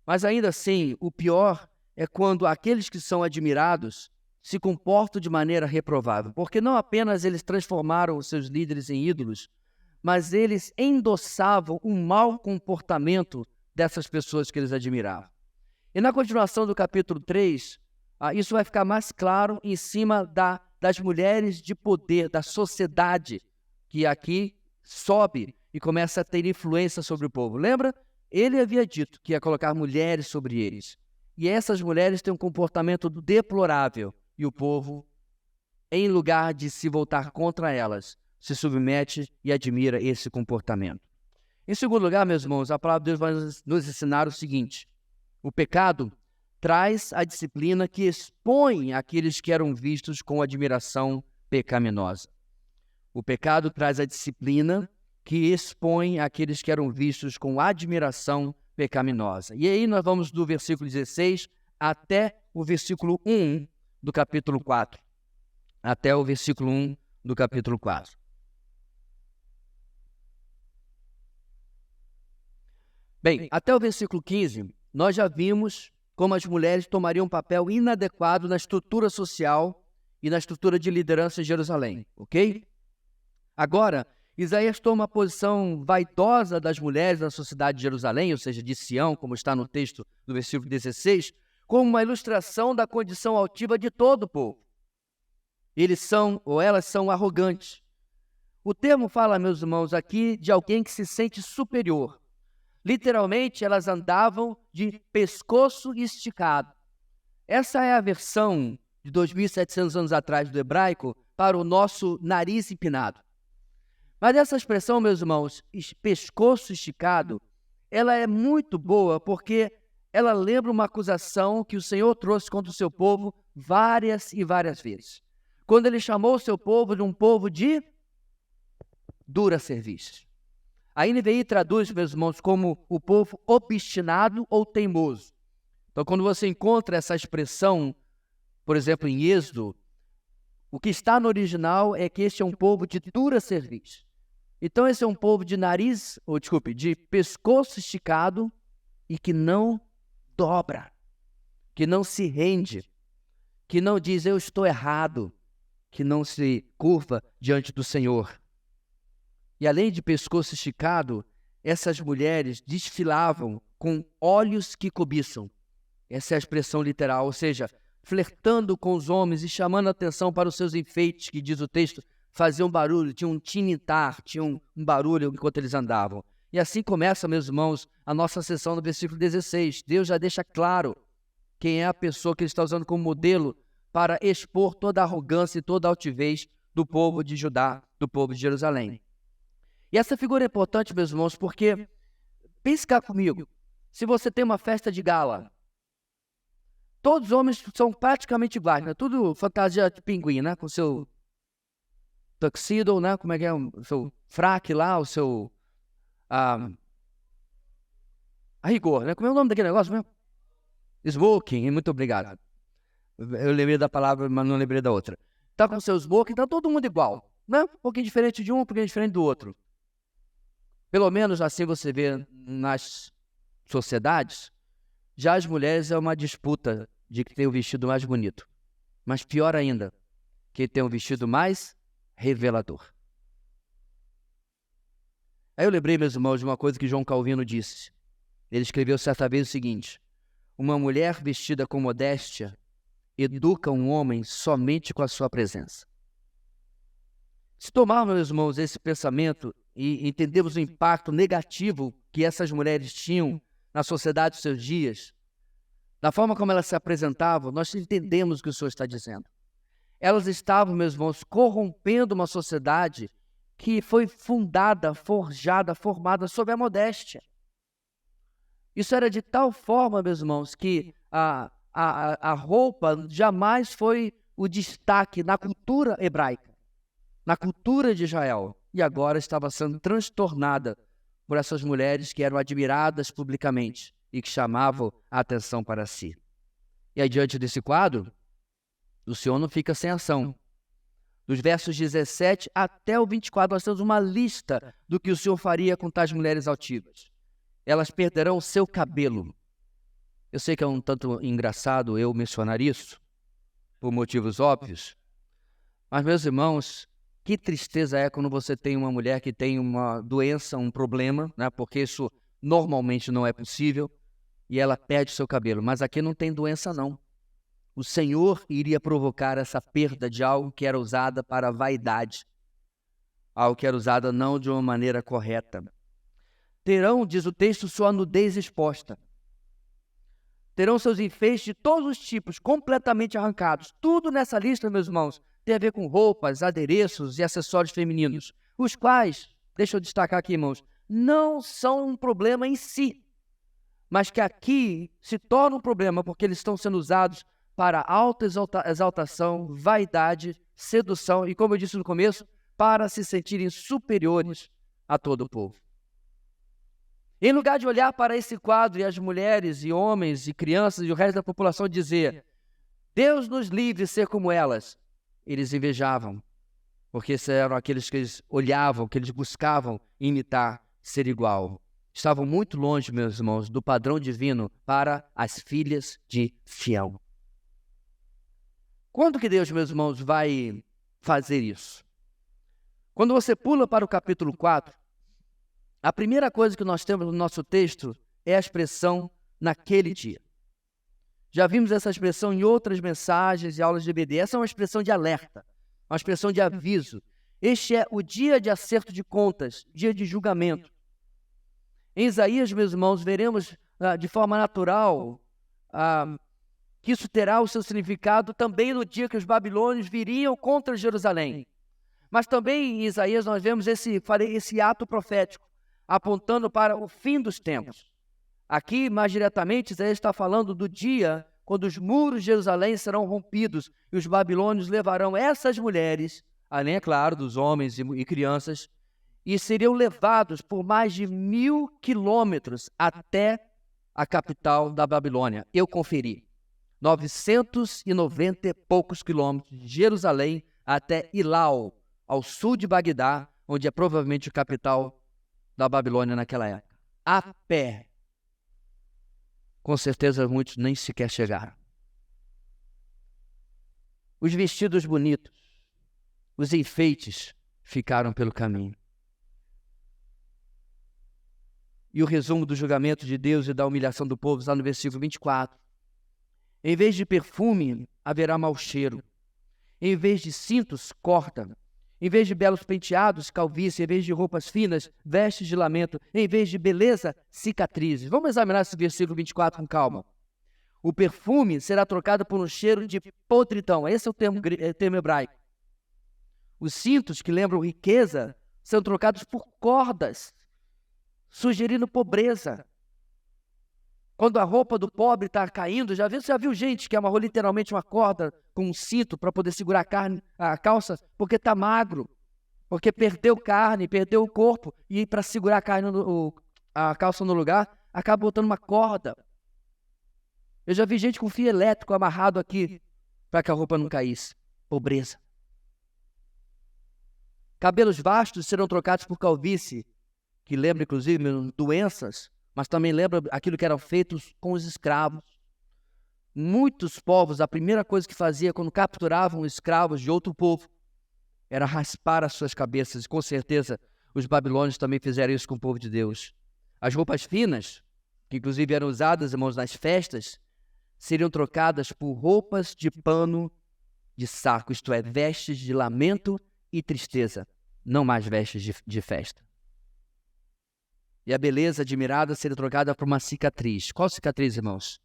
Mas ainda assim, o pior é quando aqueles que são admirados se comportam de maneira reprovável, porque não apenas eles transformaram os seus líderes em ídolos, mas eles endossavam o mau comportamento dessas pessoas que eles admiravam. E na continuação do capítulo 3, isso vai ficar mais claro em cima das mulheres de poder, da sociedade, que aqui sobe e começa a ter influência sobre o povo. Lembra? Ele havia dito que ia colocar mulheres sobre eles. E essas mulheres têm um comportamento deplorável. E o povo, em lugar de se voltar contra elas, se submete e admira esse comportamento. Em segundo lugar, meus irmãos, a palavra de Deus vai nos ensinar o seguinte: o pecado traz a disciplina que expõe aqueles que eram vistos com admiração pecaminosa. O pecado traz a disciplina que expõe aqueles que eram vistos com admiração pecaminosa. E aí nós vamos do versículo 16 até o versículo 1 do capítulo 4. Até o versículo 1 do capítulo 4. Bem, até o versículo 15, nós já vimos como as mulheres tomariam um papel inadequado na estrutura social e na estrutura de liderança em Jerusalém, ok? Agora, Isaías toma a posição vaidosa das mulheres na sociedade de Jerusalém, ou seja, de Sião, como está no texto do versículo 16, como uma ilustração da condição altiva de todo o povo. Eles são, ou elas são, arrogantes. O termo fala, meus irmãos, aqui de alguém que se sente superior. Literalmente, elas andavam de pescoço esticado. Essa é a versão de 2.700 anos atrás do hebraico para o nosso nariz empinado. Mas essa expressão, meus irmãos, pescoço esticado, ela é muito boa porque ela lembra uma acusação que o Senhor trouxe contra o seu povo várias e várias vezes. Quando ele chamou o seu povo de um povo de dura cerviz. A NVI traduz, meus irmãos, como o povo obstinado ou teimoso. Então, quando você encontra essa expressão, por exemplo, em Êxodo, o que está no original é que este é um povo de dura cerviz. Então, esse é um povo de de pescoço esticado e que não dobra, que não se rende, que não diz eu estou errado, que não se curva diante do Senhor. E além de pescoço esticado, essas mulheres desfilavam com olhos que cobiçam. Essa é a expressão literal, ou seja, flertando com os homens e chamando a atenção para os seus enfeites, que diz o texto, faziam barulho, tinham um tinitar, tinham um barulho enquanto eles andavam. E assim começa, meus irmãos, a nossa sessão no versículo 16. Deus já deixa claro quem é a pessoa que ele está usando como modelo para expor toda a arrogância e toda a altivez do povo de Judá, do povo de Jerusalém. E essa figura é importante, meus irmãos, porque, pense cá comigo, se você tem uma festa de gala, todos os homens são praticamente iguais, né? Tudo fantasia de pinguim, né? Com seu tuxedo, né? Como é que é? O seu fraque lá, o seu... a rigor, né? Como é o nome daquele negócio mesmo? Smoking, muito obrigado. Eu lembrei da palavra, mas não lembrei da outra. Tá com o seu smoking, tá todo mundo igual, né? Um pouquinho diferente de um pouquinho diferente do outro. Pelo menos assim você vê nas sociedades, já as mulheres é uma disputa de quem tem o vestido mais bonito. Mas pior ainda, quem tem o vestido mais revelador. Aí eu lembrei, meus irmãos, de uma coisa que João Calvino disse. Ele escreveu certa vez o seguinte: uma mulher vestida com modéstia educa um homem somente com a sua presença. Se tomarmos, meus irmãos, esse pensamento e entendermos o impacto negativo que essas mulheres tinham na sociedade dos seus dias, da forma como elas se apresentavam, nós entendemos o que o Senhor está dizendo. Elas estavam, meus irmãos, corrompendo uma sociedade que foi fundada, forjada, formada sob a modéstia. Isso era de tal forma, meus irmãos, que a roupa jamais foi o destaque na cultura hebraica, na cultura de Israel. E agora estava sendo transtornada por essas mulheres que eram admiradas publicamente e que chamavam a atenção para si. E aí, diante desse quadro, o Senhor não fica sem ação. Dos versos 17 até o 24, nós temos uma lista do que o Senhor faria com tais mulheres altivas. Elas perderão o seu cabelo. Eu sei que é um tanto engraçado eu mencionar isso, por motivos óbvios, mas, meus irmãos, que tristeza é quando você tem uma mulher que tem uma doença, um problema, né? Porque isso normalmente não é possível, e ela perde o seu cabelo. Mas aqui não tem doença, não. O Senhor iria provocar essa perda de algo que era usada para a vaidade, algo que era usada não de uma maneira correta. Terão, diz o texto, sua nudez exposta. terão seus enfeites de todos os tipos, completamente arrancados. Tudo nessa lista, meus irmãos, tem a ver com roupas, adereços e acessórios femininos, os quais, deixa eu destacar aqui, irmãos, não são um problema em si, mas que aqui se torna um problema porque eles estão sendo usados para exaltação, vaidade, sedução e, como eu disse no começo, para se sentirem superiores a todo o povo. Em lugar de olhar para esse quadro e as mulheres e homens e crianças e o resto da população dizer: Deus nos livre de ser como elas, eles invejavam, porque esses eram aqueles que eles olhavam, que eles buscavam imitar, ser igual. Estavam muito longe, meus irmãos, do padrão divino para as filhas de Sião. Quando que Deus, meus irmãos, vai fazer isso? Quando você pula para o capítulo 4, a primeira coisa que nós temos no nosso texto é a expressão naquele dia. Já vimos essa expressão em outras mensagens e aulas de EBD. Essa é uma expressão de alerta, uma expressão de aviso. Este é o dia de acerto de contas, dia de julgamento. Em Isaías, meus irmãos, veremos de forma natural que isso terá o seu significado também no dia que os babilônios viriam contra Jerusalém. Mas também em Isaías nós vemos esse ato profético, apontando para o fim dos tempos. Aqui, mais diretamente, Isaías está falando do dia quando os muros de Jerusalém serão rompidos e os babilônios levarão essas mulheres, além, é claro, dos homens e crianças, e seriam levados por mais de 1.000 quilômetros até a capital da Babilônia. Eu conferi. 990 e poucos quilômetros de Jerusalém até Ilau, ao sul de Bagdá, onde é provavelmente a capital da Babilônia naquela época. A pé. Com certeza muitos nem sequer chegaram. Os vestidos bonitos, os enfeites ficaram pelo caminho. E o resumo do julgamento de Deus e da humilhação do povo está no versículo 24. Em vez de perfume, haverá mau cheiro. Em vez de cintos, corta. Em vez de belos penteados, calvície. Em vez de roupas finas, vestes de lamento. Em vez de beleza, cicatrizes. Vamos examinar esse versículo 24 com calma. O perfume será trocado por um cheiro de podridão. Esse é o termo hebraico. Os cintos, que lembram riqueza, são trocados por cordas, sugerindo pobreza. Quando a roupa do pobre está caindo, você já viu gente que amarrou literalmente uma corda com um cinto para poder segurar a calça, porque está magro, porque perdeu carne, perdeu o corpo, e para segurar a calça no lugar, acaba botando uma corda. Eu já vi gente com fio elétrico amarrado aqui para que a roupa não caísse. Pobreza. Cabelos vastos serão trocados por calvície, que lembra, inclusive, doenças, mas também lembra aquilo que eram feitos com os escravos. Muitos povos, a primeira coisa que fazia quando capturavam escravos de outro povo era raspar as suas cabeças. E com certeza os babilônios também fizeram isso com o povo de Deus. As roupas finas, que inclusive eram usadas, irmãos, nas festas, seriam trocadas por roupas de pano de saco, isto é, vestes de lamento e tristeza, não mais vestes de festa. E a beleza admirada seria trocada por uma cicatriz. Qual cicatriz, irmãos?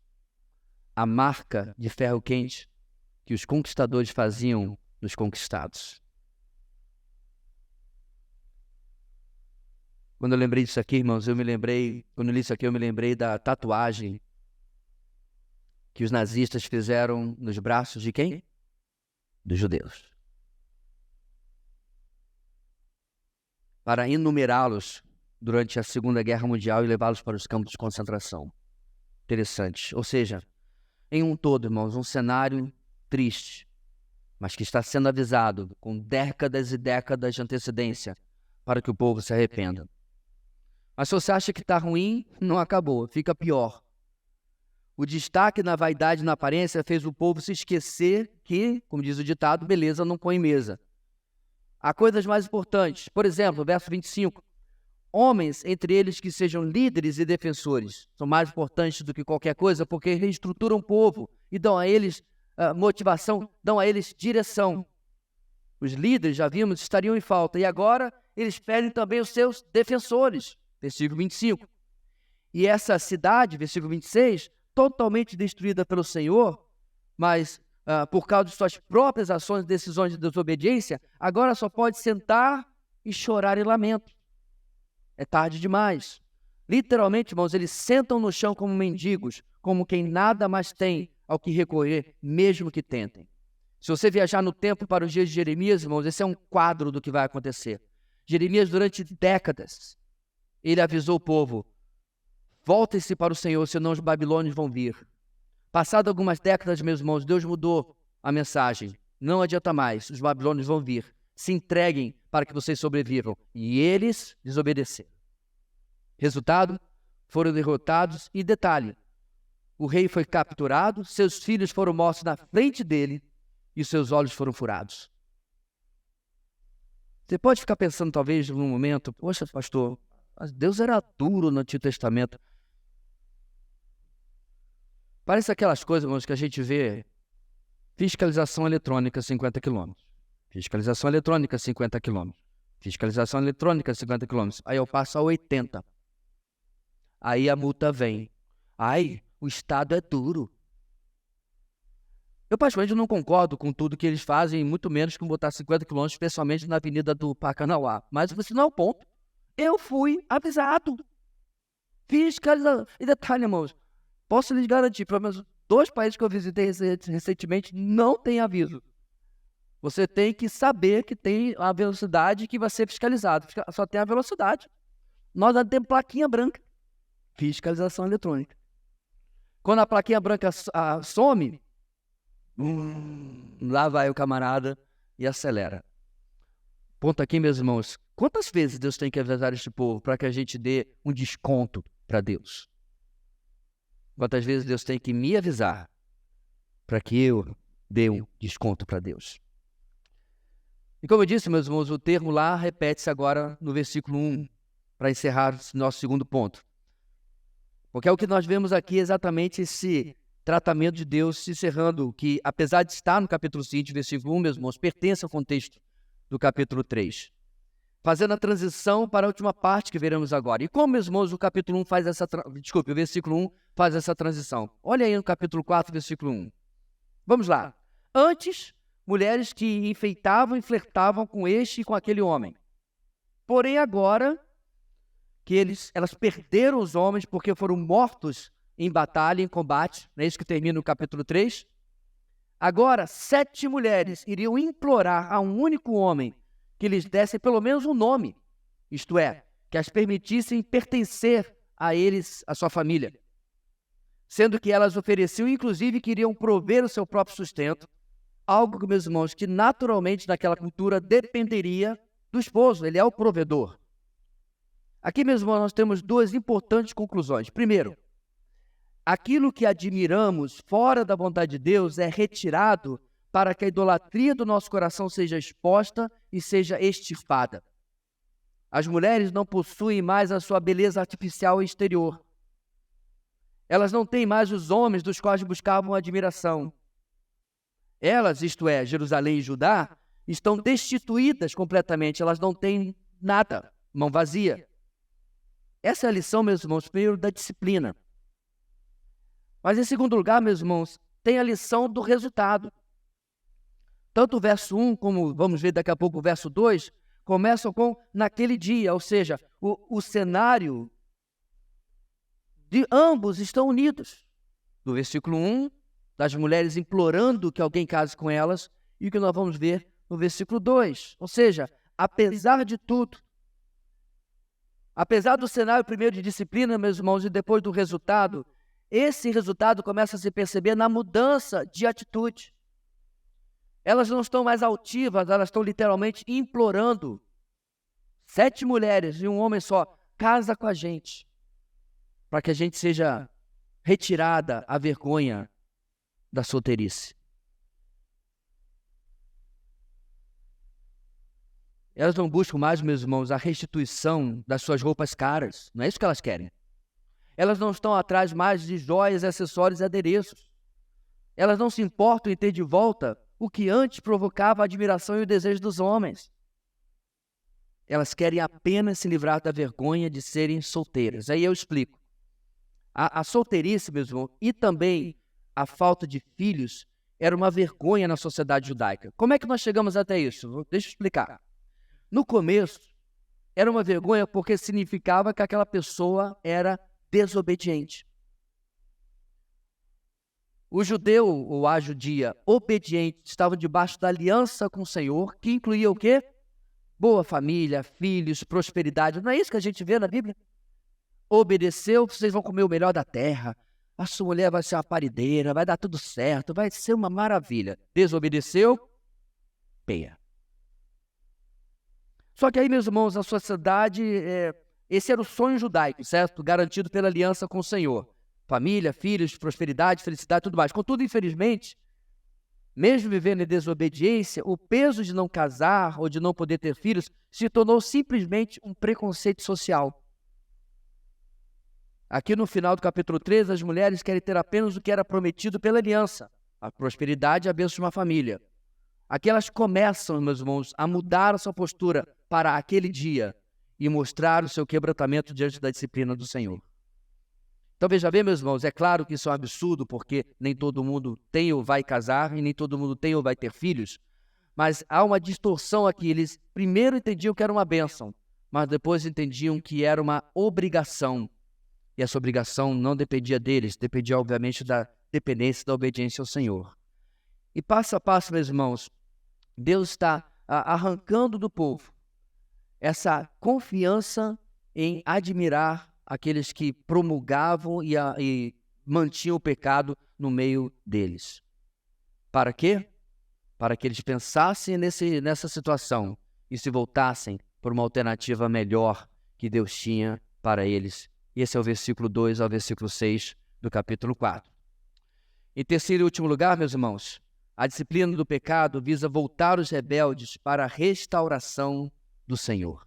A marca de ferro quente que os conquistadores faziam nos conquistados. Quando eu lembrei disso aqui, irmãos, quando eu li isso aqui, eu me lembrei da tatuagem que os nazistas fizeram nos braços de quem? Dos judeus. Para enumerá-los durante a Segunda Guerra Mundial e levá-los para os campos de concentração. Interessante. Ou seja, em um todo, irmãos, um cenário triste, mas que está sendo avisado com décadas e décadas de antecedência para que o povo se arrependa. Mas se você acha que está ruim, não acabou, fica pior. O destaque na vaidade e na aparência fez o povo se esquecer que, como diz o ditado, beleza não põe mesa. Há coisas mais importantes. Por exemplo, verso 25. Homens, entre eles que sejam líderes e defensores, são mais importantes do que qualquer coisa, porque reestruturam o povo e dão a eles motivação, dão a eles direção. Os líderes, já vimos, estariam em falta. E agora eles pedem também os seus defensores. Versículo 25. E essa cidade, versículo 26, totalmente destruída pelo Senhor, mas por causa de suas próprias ações e decisões de desobediência, agora só pode sentar e chorar em lamento. É tarde demais. Literalmente, irmãos, eles sentam no chão como mendigos, como quem nada mais tem ao que recorrer, mesmo que tentem. Se você viajar no tempo para os dias de Jeremias, irmãos, esse é um quadro do que vai acontecer. Jeremias, durante décadas, ele avisou o povo: voltem-se para o Senhor, senão os babilônios vão vir. Passado algumas décadas, meus irmãos, Deus mudou a mensagem. Não adianta mais, os babilônios vão vir. Se entreguem para que vocês sobrevivam. E eles desobedeceram. Resultado, foram derrotados e, detalhe, o rei foi capturado, seus filhos foram mortos na frente dele e seus olhos foram furados. Você pode ficar pensando, talvez, num momento: poxa, pastor, mas Deus era duro no Antigo Testamento. Parece aquelas coisas, irmãos, que a gente vê: fiscalização eletrônica, 50 km. Fiscalização eletrônica, 50 km. Fiscalização eletrônica, 50 km. Aí eu passo a 80. Aí a multa vem. Ai, o Estado é duro. Eu, particularmente, não concordo com tudo que eles fazem, muito menos com botar 50 km, especialmente na Avenida do Pacanauá. Mas esse não é o ponto. Eu fui avisado. Fiscalização. E detalhe, irmãos, posso lhes garantir, pelo menos 2 países que eu visitei recentemente não tem aviso. Você tem que saber que tem a velocidade que vai ser fiscalizada. Só tem a velocidade. Nós não temos plaquinha branca. Fiscalização eletrônica. Quando a plaquinha branca some, lá vai o camarada e acelera. Ponto aqui, meus irmãos: quantas vezes Deus tem que avisar este povo para que a gente dê um desconto para Deus? Quantas vezes Deus tem que me avisar para que eu dê um desconto para Deus? E como eu disse, meus irmãos, o termo lá repete-se agora no versículo 1, para encerrar nosso segundo ponto. Porque é o que nós vemos aqui, exatamente esse tratamento de Deus se encerrando, que apesar de estar no capítulo 5, versículo 1, meus irmãos, pertence ao contexto do capítulo 3. Fazendo a transição para a última parte que veremos agora. E como, meus irmãos, o capítulo 1 faz essa... Desculpe, o versículo 1 faz essa transição. Olha aí no capítulo 4, versículo 1. Vamos lá. Antes, mulheres que enfeitavam e flertavam com este e com aquele homem. Porém, agora que elas perderam os homens porque foram mortos em batalha, em combate, não é isso que termina o capítulo 3? Agora, 7 mulheres iriam implorar a um único homem que lhes desse pelo menos um nome, isto é, que as permitissem pertencer a eles, a sua família. Sendo que elas ofereciam, inclusive, que iriam prover o seu próprio sustento, algo que, meus irmãos, que naturalmente naquela cultura dependeria do esposo, ele é o provedor. Aqui, meus irmãos, nós temos 2 importantes conclusões. Primeiro, aquilo que admiramos fora da vontade de Deus é retirado para que a idolatria do nosso coração seja exposta e seja extirpada. As mulheres não possuem mais a sua beleza artificial exterior. Elas não têm mais os homens dos quais buscavam admiração. Elas, isto é, Jerusalém e Judá, estão destituídas completamente. Elas não têm nada, mão vazia. Essa é a lição, meus irmãos, primeiro da disciplina. Mas, em segundo lugar, meus irmãos, tem a lição do resultado. Tanto o verso 1, como vamos ver daqui a pouco o verso 2, começam com naquele dia, ou seja, o cenário de ambos estão unidos. No versículo 1, das mulheres implorando que alguém case com elas, e o que nós vamos ver no versículo 2. Ou seja, apesar de tudo, apesar do cenário primeiro de disciplina, meus irmãos, e depois do resultado, esse resultado começa a se perceber na mudança de atitude. Elas não estão mais altivas, elas estão literalmente implorando. 7 mulheres e um homem só, casa com a gente, para que a gente seja retirada a vergonha da solteirice. Elas não buscam mais, meus irmãos, a restituição das suas roupas caras. Não é isso que elas querem. Elas não estão atrás mais de joias, acessórios e adereços. Elas não se importam em ter de volta o que antes provocava a admiração e o desejo dos homens. Elas querem apenas se livrar da vergonha de serem solteiras. Aí eu explico. A solteirice, meu irmão, e também a falta de filhos era uma vergonha na sociedade judaica. Como é que nós chegamos até isso? Deixa eu explicar. No começo, era uma vergonha porque significava que aquela pessoa era desobediente. O judeu ou a judia obediente estava debaixo da aliança com o Senhor, que incluía o quê? Boa família, filhos, prosperidade. Não é isso que a gente vê na Bíblia? Obedeceu, vocês vão comer o melhor da terra. A sua mulher vai ser uma parideira, vai dar tudo certo, vai ser uma maravilha. Desobedeceu, peia. Só que aí, meus irmãos, a sociedade, esse era o sonho judaico, certo? Garantido pela aliança com o Senhor. Família, filhos, prosperidade, felicidade, tudo mais. Contudo, infelizmente, mesmo vivendo em desobediência, o peso de não casar ou de não poder ter filhos se tornou simplesmente um preconceito social. Aqui no final do capítulo 3, as mulheres querem ter apenas o que era prometido pela aliança, a prosperidade e a bênção de uma família. Aqui elas começam, meus irmãos, a mudar a sua postura para aquele dia e mostrar o seu quebrantamento diante da disciplina do Senhor. Então veja bem, meus irmãos, é claro que isso é um absurdo, porque nem todo mundo tem ou vai casar e nem todo mundo tem ou vai ter filhos, mas há uma distorção aqui. Eles primeiro entendiam que era uma bênção, mas depois entendiam que era uma obrigação. E essa obrigação não dependia deles, dependia, obviamente, da dependência da obediência ao Senhor. E passo a passo, meus irmãos, Deus está arrancando do povo essa confiança em admirar aqueles que promulgavam e mantinham o pecado no meio deles. Para quê? Para que eles pensassem nessa situação e se voltassem por uma alternativa melhor que Deus tinha para eles. E esse é o versículo 2 ao versículo 6 do capítulo 4. Em terceiro e último lugar, meus irmãos, a disciplina do pecado visa voltar os rebeldes para a restauração do Senhor.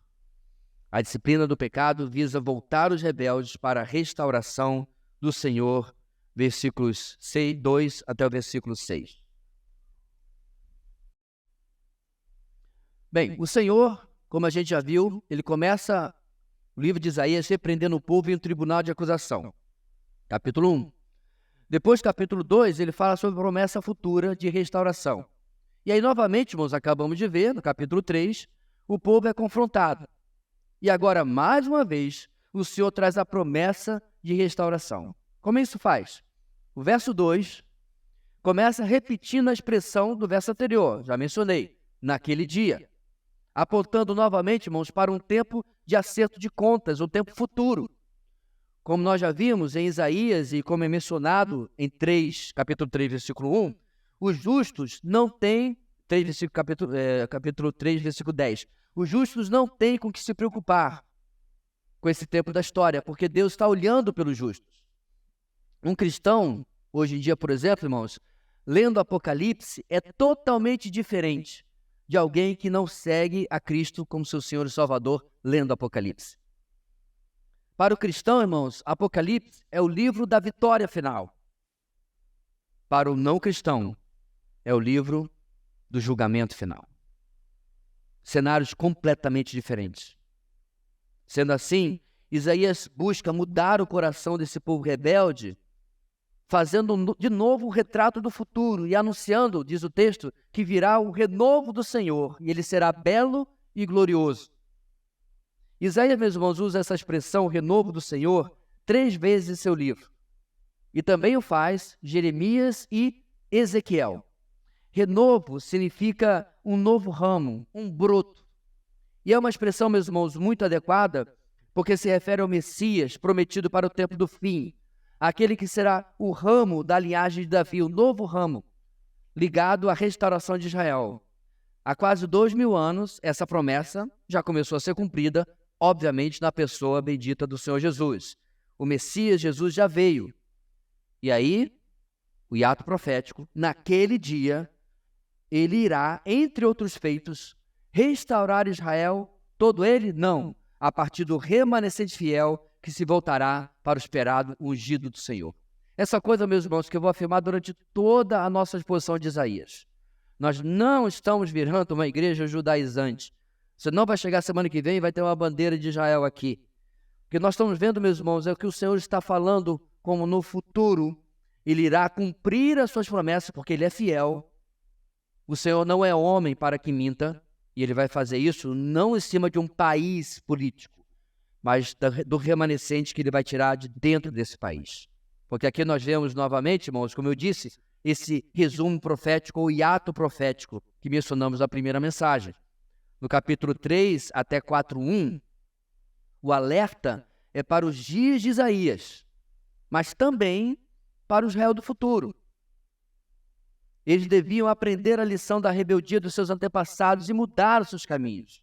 A disciplina do pecado visa voltar os rebeldes para a restauração do Senhor, versículos 2 até o versículo 6. Bem, o Senhor, como a gente já viu, ele começa o livro de Isaías repreendendo o povo em um tribunal de acusação. Capítulo 1. Depois, capítulo 2, ele fala sobre a promessa futura de restauração. E aí, novamente, irmãos, acabamos de ver, no capítulo 3, o povo é confrontado. E agora, mais uma vez, o Senhor traz a promessa de restauração. Como isso faz? O verso 2 começa repetindo a expressão do verso anterior, já mencionei, naquele dia, apontando novamente, irmãos, para um tempo de acerto de contas, um tempo futuro. Como nós já vimos em Isaías e como é mencionado em capítulo 3, versículo 1, os justos não têm, capítulo 3, versículo 10, os justos não têm com que se preocupar com esse tempo da história, porque Deus está olhando pelos justos. Um cristão, hoje em dia, por exemplo, irmãos, lendo Apocalipse, é totalmente diferente de alguém que não segue a Cristo como seu Senhor e Salvador, lendo Apocalipse. Para o cristão, irmãos, Apocalipse é o livro da vitória final. Para o não cristão, é o livro do julgamento final. Cenários completamente diferentes. Sendo assim, Isaías busca mudar o coração desse povo rebelde, fazendo de novo um retrato do futuro e anunciando, diz o texto, que virá o renovo do Senhor e ele será belo e glorioso. Isaías, meus irmãos, usa essa expressão renovo do Senhor 3 vezes em seu livro. E também o faz Jeremias e Ezequiel. Renovo significa um novo ramo, um broto. E é uma expressão, meus irmãos, muito adequada, porque se refere ao Messias prometido para o tempo do fim, aquele que será o ramo da linhagem de Davi, o novo ramo, ligado à restauração de Israel. Há quase 2000 anos, essa promessa já começou a ser cumprida, obviamente, na pessoa bendita do Senhor Jesus. O Messias, Jesus, já veio. E aí, o hiato profético, naquele dia, ele irá, entre outros feitos, restaurar Israel, todo ele? Não, a partir do remanescente fiel que se voltará para o esperado ungido do Senhor. Essa coisa, meus irmãos, que eu vou afirmar durante toda a nossa exposição de Isaías. Nós não estamos virando uma igreja judaizante. Você não vai chegar semana que vem e vai ter uma bandeira de Israel aqui. O que nós estamos vendo, meus irmãos, é o que o Senhor está falando como no futuro Ele irá cumprir as suas promessas, porque Ele é fiel. O Senhor não é homem para que minta, e Ele vai fazer isso não em cima de um país político, mas do remanescente que Ele vai tirar de dentro desse país. Porque aqui nós vemos novamente, irmãos, como eu disse, esse resumo profético ou hiato profético que mencionamos na primeira mensagem. No capítulo 3 até 4:1, o alerta é para os dias de Isaías, mas também para os réus do futuro. Eles deviam aprender a lição da rebeldia dos seus antepassados e mudar os seus caminhos.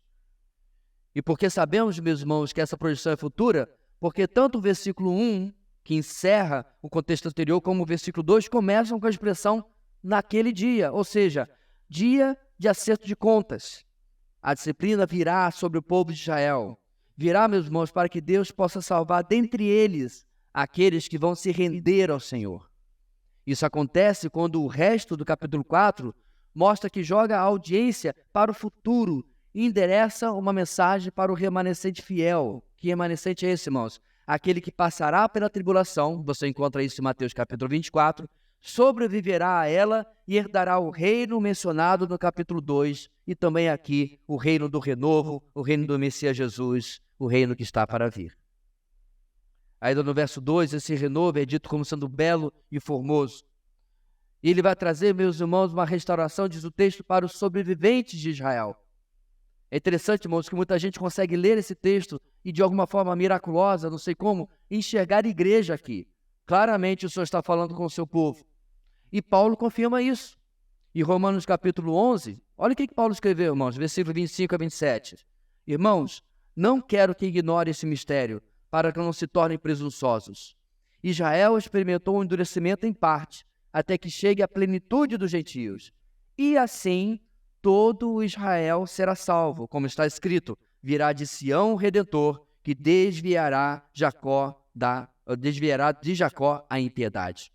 E porque sabemos, meus irmãos, que essa projeção é futura, porque tanto o versículo 1, que encerra o contexto anterior, como o versículo 2, começam com a expressão naquele dia, ou seja, dia de acerto de contas. A disciplina virá sobre o povo de Israel. Virá, meus irmãos, para que Deus possa salvar dentre eles aqueles que vão se render ao Senhor. Isso acontece quando o resto do capítulo 4 mostra que joga a audiência para o futuro e endereça uma mensagem para o remanescente fiel. Que remanescente é esse, irmãos? Aquele que passará pela tribulação, você encontra isso em Mateus capítulo 24, sobreviverá a ela e herdará o reino mencionado no capítulo 2 e também aqui o reino do renovo, o reino do Messias Jesus, o reino que está para vir. Ainda no verso 2, esse renovo é dito como sendo belo e formoso. E ele vai trazer, meus irmãos, uma restauração, diz o texto, para os sobreviventes de Israel. É interessante, irmãos, que muita gente consegue ler esse texto e de alguma forma miraculosa, não sei como, enxergar a igreja aqui. Claramente o Senhor está falando com o seu povo. E Paulo confirma isso. Em Romanos capítulo 11, olha o que Paulo escreveu, irmãos, versículo 25 a 27. Irmãos, não quero que ignore esse mistério, para que não se tornem presunçosos. Israel experimentou um endurecimento em parte, até que chegue à plenitude dos gentios. E assim, todo o Israel será salvo, como está escrito, virá de Sião o Redentor, que desviará de Jacó a impiedade.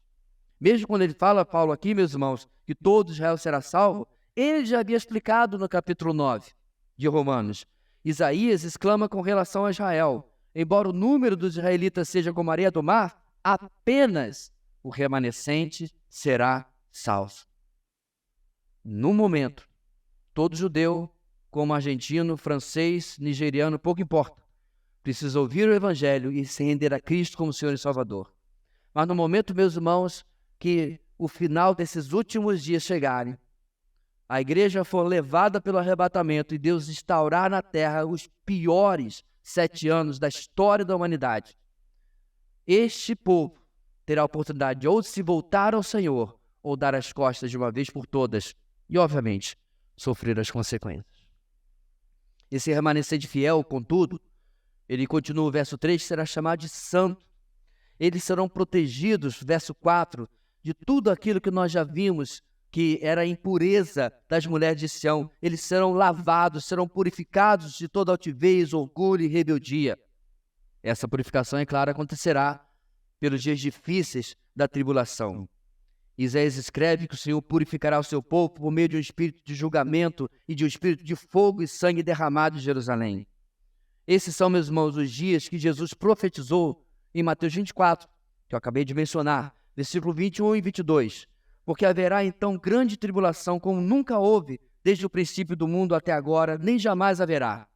Mesmo quando ele fala, Paulo aqui, meus irmãos, que todo Israel será salvo, ele já havia explicado no capítulo 9 de Romanos. Isaías exclama com relação a Israel, embora o número dos israelitas seja como a areia do mar, apenas o remanescente será salvo. No momento, todo judeu, como argentino, francês, nigeriano, pouco importa, precisa ouvir o Evangelho e se render a Cristo como Senhor e Salvador. Mas no momento, meus irmãos, que o final desses últimos dias chegarem, a igreja for levada pelo arrebatamento e Deus instaurar na terra os piores 7 anos da história da humanidade, este povo terá a oportunidade de ou se voltar ao Senhor ou dar as costas de uma vez por todas e, obviamente, sofrer as consequências. Esse remanescente fiel, contudo, ele continua o verso 3, será chamado de santo. Eles serão protegidos, verso 4, de tudo aquilo que nós já vimos que era a impureza das mulheres de Sião. Eles serão lavados, serão purificados de toda altivez, orgulho e rebeldia. Essa purificação, é claro, acontecerá pelos dias difíceis da tribulação. Isaías escreve que o Senhor purificará o seu povo por meio de um espírito de julgamento e de um espírito de fogo e sangue derramado em Jerusalém. Esses são, meus irmãos, os dias que Jesus profetizou em Mateus 24, que eu acabei de mencionar, versículo 21 e 22. Porque haverá então grande tribulação, como nunca houve desde o princípio do mundo até agora, nem jamais haverá.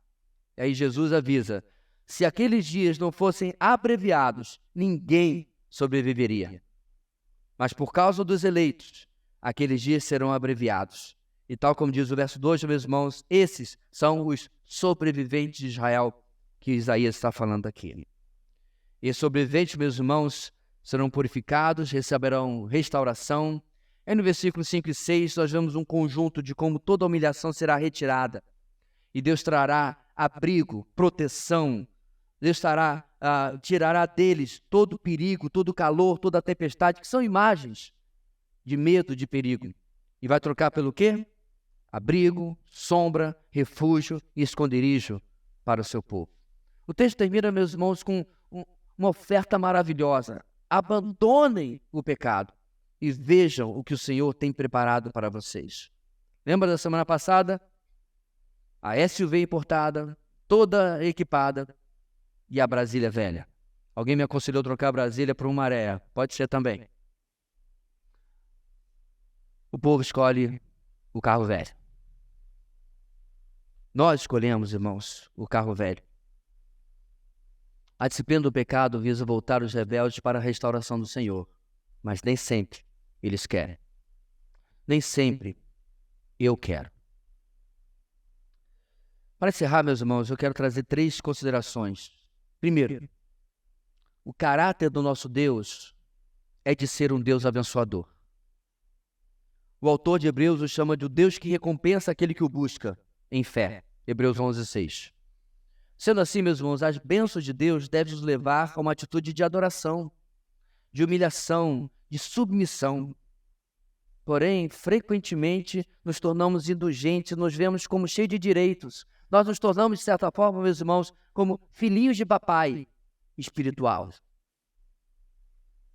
E aí Jesus avisa, se aqueles dias não fossem abreviados, ninguém sobreviveria. Mas por causa dos eleitos, aqueles dias serão abreviados. E tal como diz o verso 2, meus irmãos, esses são os sobreviventes de Israel que Isaías está falando aqui. E os sobreviventes, meus irmãos, serão purificados, receberão restauração. E no versículo 5 e 6, nós vemos um conjunto de como toda humilhação será retirada. E Deus trará abrigo, proteção. Deus tirará deles todo o perigo, todo o calor, toda a tempestade, que são imagens de medo, de perigo. E vai trocar pelo quê? Abrigo, sombra, refúgio e esconderijo para o seu povo. O texto termina, meus irmãos, com uma oferta maravilhosa. Abandonem o pecado e vejam o que o Senhor tem preparado para vocês. Lembra da semana passada? A SUV importada, toda equipada, e a Brasília velha. Alguém me aconselhou trocar Brasília por um Maré. Pode ser também. O povo escolhe o carro velho. Nós escolhemos, irmãos, o carro velho. A disciplina do pecado visa voltar os rebeldes para a restauração do Senhor. Mas nem sempre eles querem. Nem sempre eu quero. Para encerrar, meus irmãos, eu quero trazer 3 considerações. Primeiro, o caráter do nosso Deus é de ser um Deus abençoador. O autor de Hebreus o chama de o Deus que recompensa aquele que o busca em fé. Hebreus 11:6. Sendo assim, meus irmãos, as bênçãos de Deus devem nos levar a uma atitude de adoração, de humilhação, de submissão. Porém, frequentemente nos tornamos indulgentes, nos vemos como cheios de direitos. Nós nos tornamos, de certa forma, meus irmãos, como filhinhos de papai espiritual.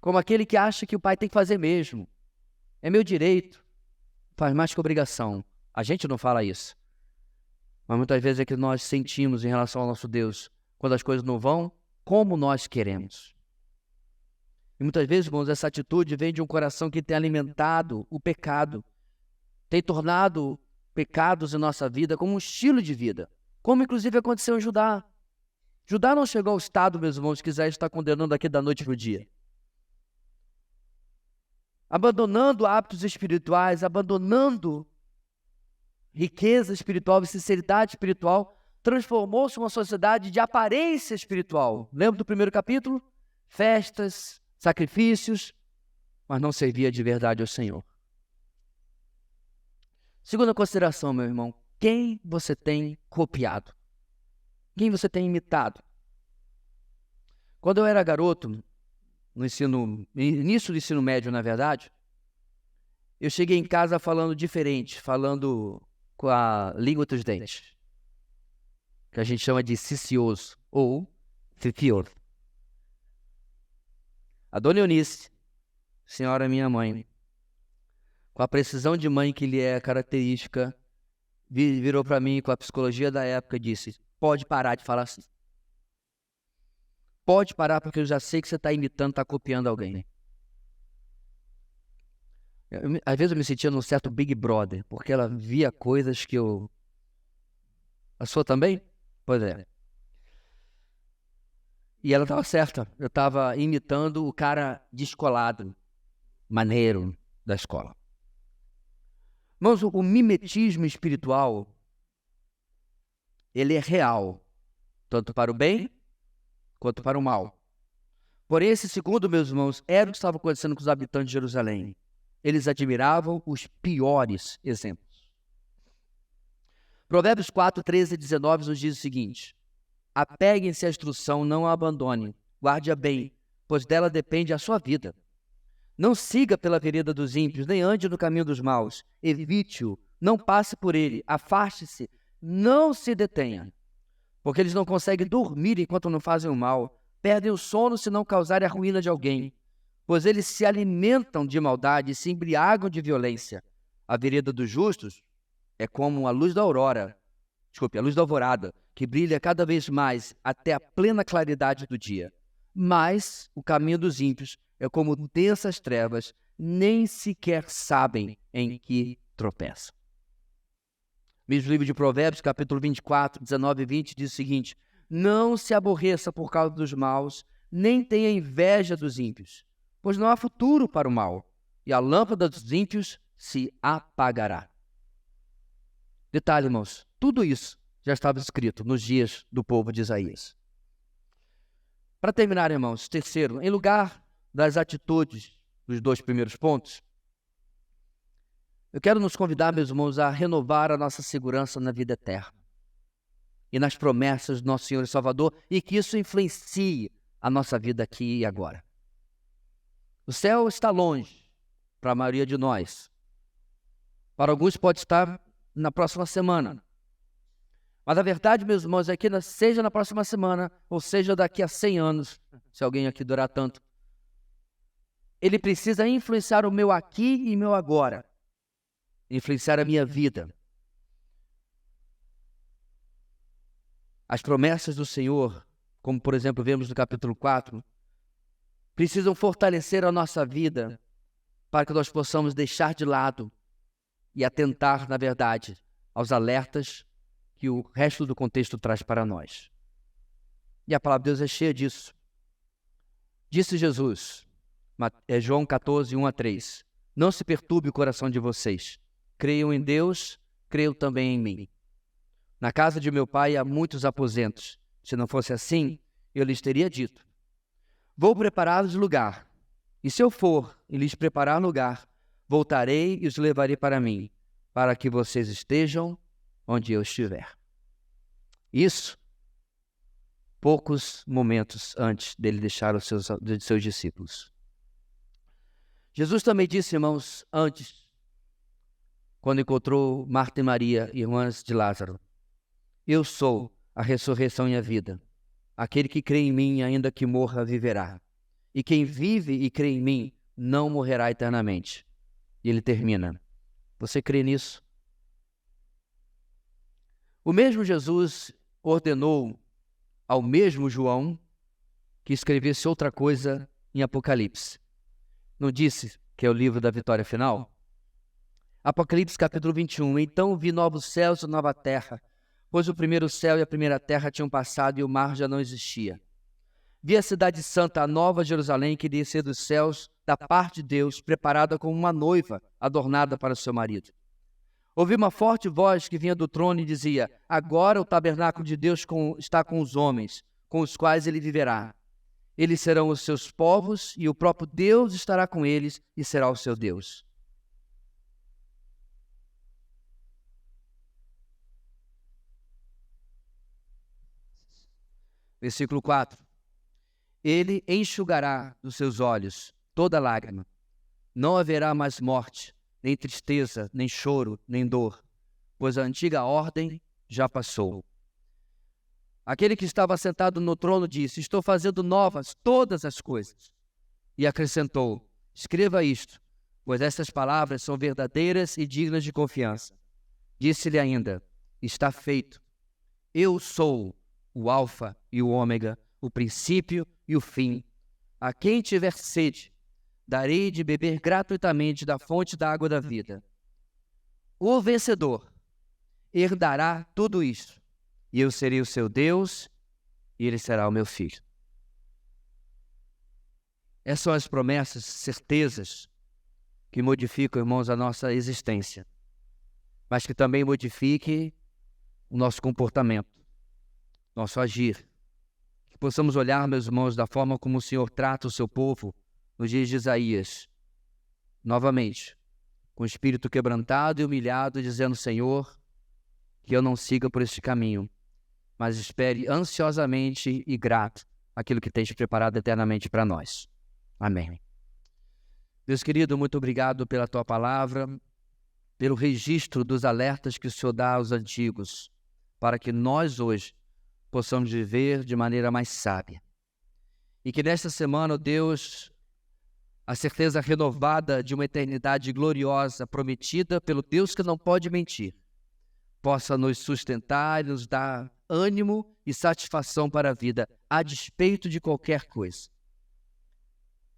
Como aquele que acha que o pai tem que fazer mesmo. É meu direito. Faz mais que obrigação. A gente não fala isso. Mas muitas vezes é que nós sentimos em relação ao nosso Deus, quando as coisas não vão como nós queremos. E muitas vezes, irmãos, essa atitude vem de um coração que tem alimentado o pecado, tem tornado pecados em nossa vida como um estilo de vida, como inclusive aconteceu em Judá. Judá não chegou ao estado, meus irmãos, que Isaías está condenando aqui da noite para o dia. Abandonando hábitos espirituais, abandonando riqueza espiritual e sinceridade espiritual, transformou-se em uma sociedade de aparência espiritual. Lembra do primeiro capítulo? Festas, sacrifícios, mas não servia de verdade ao Senhor. Segunda consideração, meu irmão, quem você tem copiado? Quem você tem imitado? Quando eu era garoto, no início do ensino médio, na verdade, eu cheguei em casa falando diferente, falando com a língua entre os dentes, que a gente chama de cicioso ou cicioso. A dona Eunice, senhora minha mãe, com a precisão de mãe que lhe é característica, virou para mim com a psicologia da época e disse: pode parar de falar assim. Pode parar, porque eu já sei que você está imitando, está copiando alguém. Às vezes eu me sentia num certo Big Brother, porque ela via coisas que eu... A sua também? Pois é. E ela estava certa. Eu estava imitando o cara descolado, maneiro da escola. Mas o mimetismo espiritual, ele é real, tanto para o bem quanto para o mal. Porém, esse segundo, meus irmãos, era o que estava acontecendo com os habitantes de Jerusalém. Eles admiravam os piores exemplos. Provérbios 4, 13 e 19 nos diz o seguinte: apeguem-se à instrução, não a abandonem, guarde-a bem, pois dela depende a sua vida. Não siga pela vereda dos ímpios, nem ande no caminho dos maus. Evite-o, não passe por ele, afaste-se, não se detenha. Porque eles não conseguem dormir enquanto não fazem o mal, perdem o sono se não causarem a ruína de alguém. Pois eles se alimentam de maldade e se embriagam de violência. A vereda dos justos é como a luz da aurora, a luz da alvorada, que brilha cada vez mais até a plena claridade do dia. Mas o caminho dos ímpios é como densas trevas, nem sequer sabem em que tropeçam. Mesmo livro de Provérbios, capítulo 24, 19 e 20, diz o seguinte: não se aborreça por causa dos maus, nem tenha inveja dos ímpios, pois não há futuro para o mal, e a lâmpada dos ímpios se apagará. Detalhe, irmãos, tudo isso já estava escrito nos dias do povo de Isaías. Para terminar, irmãos, terceiro, em lugar das atitudes dos 2 primeiros pontos, eu quero nos convidar, meus irmãos, a renovar a nossa segurança na vida eterna e nas promessas do nosso Senhor e Salvador, e que isso influencie a nossa vida aqui e agora. O céu está longe para a maioria de nós. Para alguns pode estar na próxima semana. Mas a verdade, meus irmãos, é que seja na próxima semana, ou seja daqui a 100 anos, se alguém aqui durar tanto, ele precisa influenciar o meu aqui e meu agora, influenciar a minha vida. As promessas do Senhor como por exemplo vemos no capítulo 4, precisam fortalecer a nossa vida para que nós possamos deixar de lado e atentar, na verdade, aos alertas que o resto do contexto traz para nós. E a palavra de Deus é cheia disso. Disse Jesus, João 14, 1-3, não se perturbe o coração de vocês. Creiam em Deus, creiam também em mim. Na casa de meu pai há muitos aposentos. Se não fosse assim, eu lhes teria dito. Vou preparar-lhes lugar. E se eu for e lhes preparar lugar, voltarei e os levarei para mim, para que vocês estejam onde eu estiver. Isso, poucos momentos antes dele deixar os seus discípulos. Jesus também disse, irmãos, antes, quando encontrou Marta e Maria, irmãs de Lázaro, eu sou a ressurreição e a vida. Aquele que crê em mim, ainda que morra, viverá. E quem vive e crê em mim, não morrerá eternamente. E ele termina. Você crê nisso? O mesmo Jesus ordenou ao mesmo João que escrevesse outra coisa em Apocalipse. Não disse que é o livro da vitória final? Apocalipse capítulo 21. Então vi novos céus e nova terra, pois o primeiro céu e a primeira terra tinham passado e o mar já não existia. Vi a cidade santa, a nova Jerusalém, que descia dos céus da parte de Deus, preparada como uma noiva adornada para o seu marido. Ouvi uma forte voz que vinha do trono e dizia, agora o tabernáculo de Deus está com os homens, com os quais ele viverá. Eles serão os seus povos e o próprio Deus estará com eles e será o seu Deus. Versículo 4. Ele enxugará dos seus olhos toda lágrima. Não haverá mais morte, nem tristeza, nem choro, nem dor, pois a antiga ordem já passou. Aquele que estava sentado no trono disse, estou fazendo novas todas as coisas. E acrescentou, escreva isto, pois estas palavras são verdadeiras e dignas de confiança. Disse-lhe ainda, está feito. Eu sou o Alfa e o Ômega, o princípio e o fim. A quem tiver sede, darei de beber gratuitamente da fonte da água da vida. O vencedor herdará tudo isso, e eu serei o seu Deus, e ele será o meu filho. Essas são as promessas, certezas, que modificam, irmãos, a nossa existência, mas que também modifiquem o nosso comportamento, nosso agir. Que possamos olhar, meus irmãos, da forma como o Senhor trata o seu povo nos dias de Isaías, novamente, com o espírito quebrantado e humilhado, dizendo, Senhor, que eu não siga por este caminho, mas espere ansiosamente e grato aquilo que tens preparado eternamente para nós. Amém. Deus querido, muito obrigado pela tua palavra, pelo registro dos alertas que o Senhor dá aos antigos, para que nós hoje possamos viver de maneira mais sábia. E que nesta semana, ó Deus, a certeza renovada de uma eternidade gloriosa prometida pelo Deus que não pode mentir, possa nos sustentar e nos dar ânimo e satisfação para a vida, a despeito de qualquer coisa.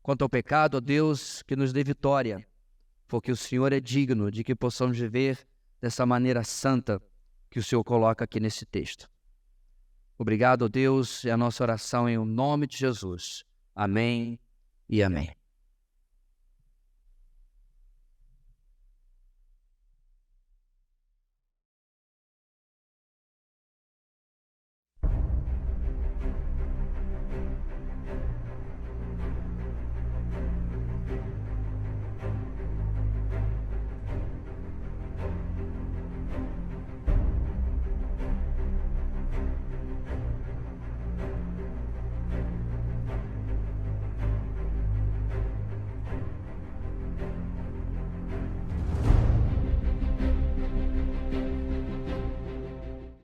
Quanto ao pecado, ó Deus, que nos dê vitória, porque o Senhor é digno de que possamos viver dessa maneira santa que o Senhor coloca aqui nesse texto. Obrigado, ó Deus, é a nossa oração em nome de Jesus. Amém e amém.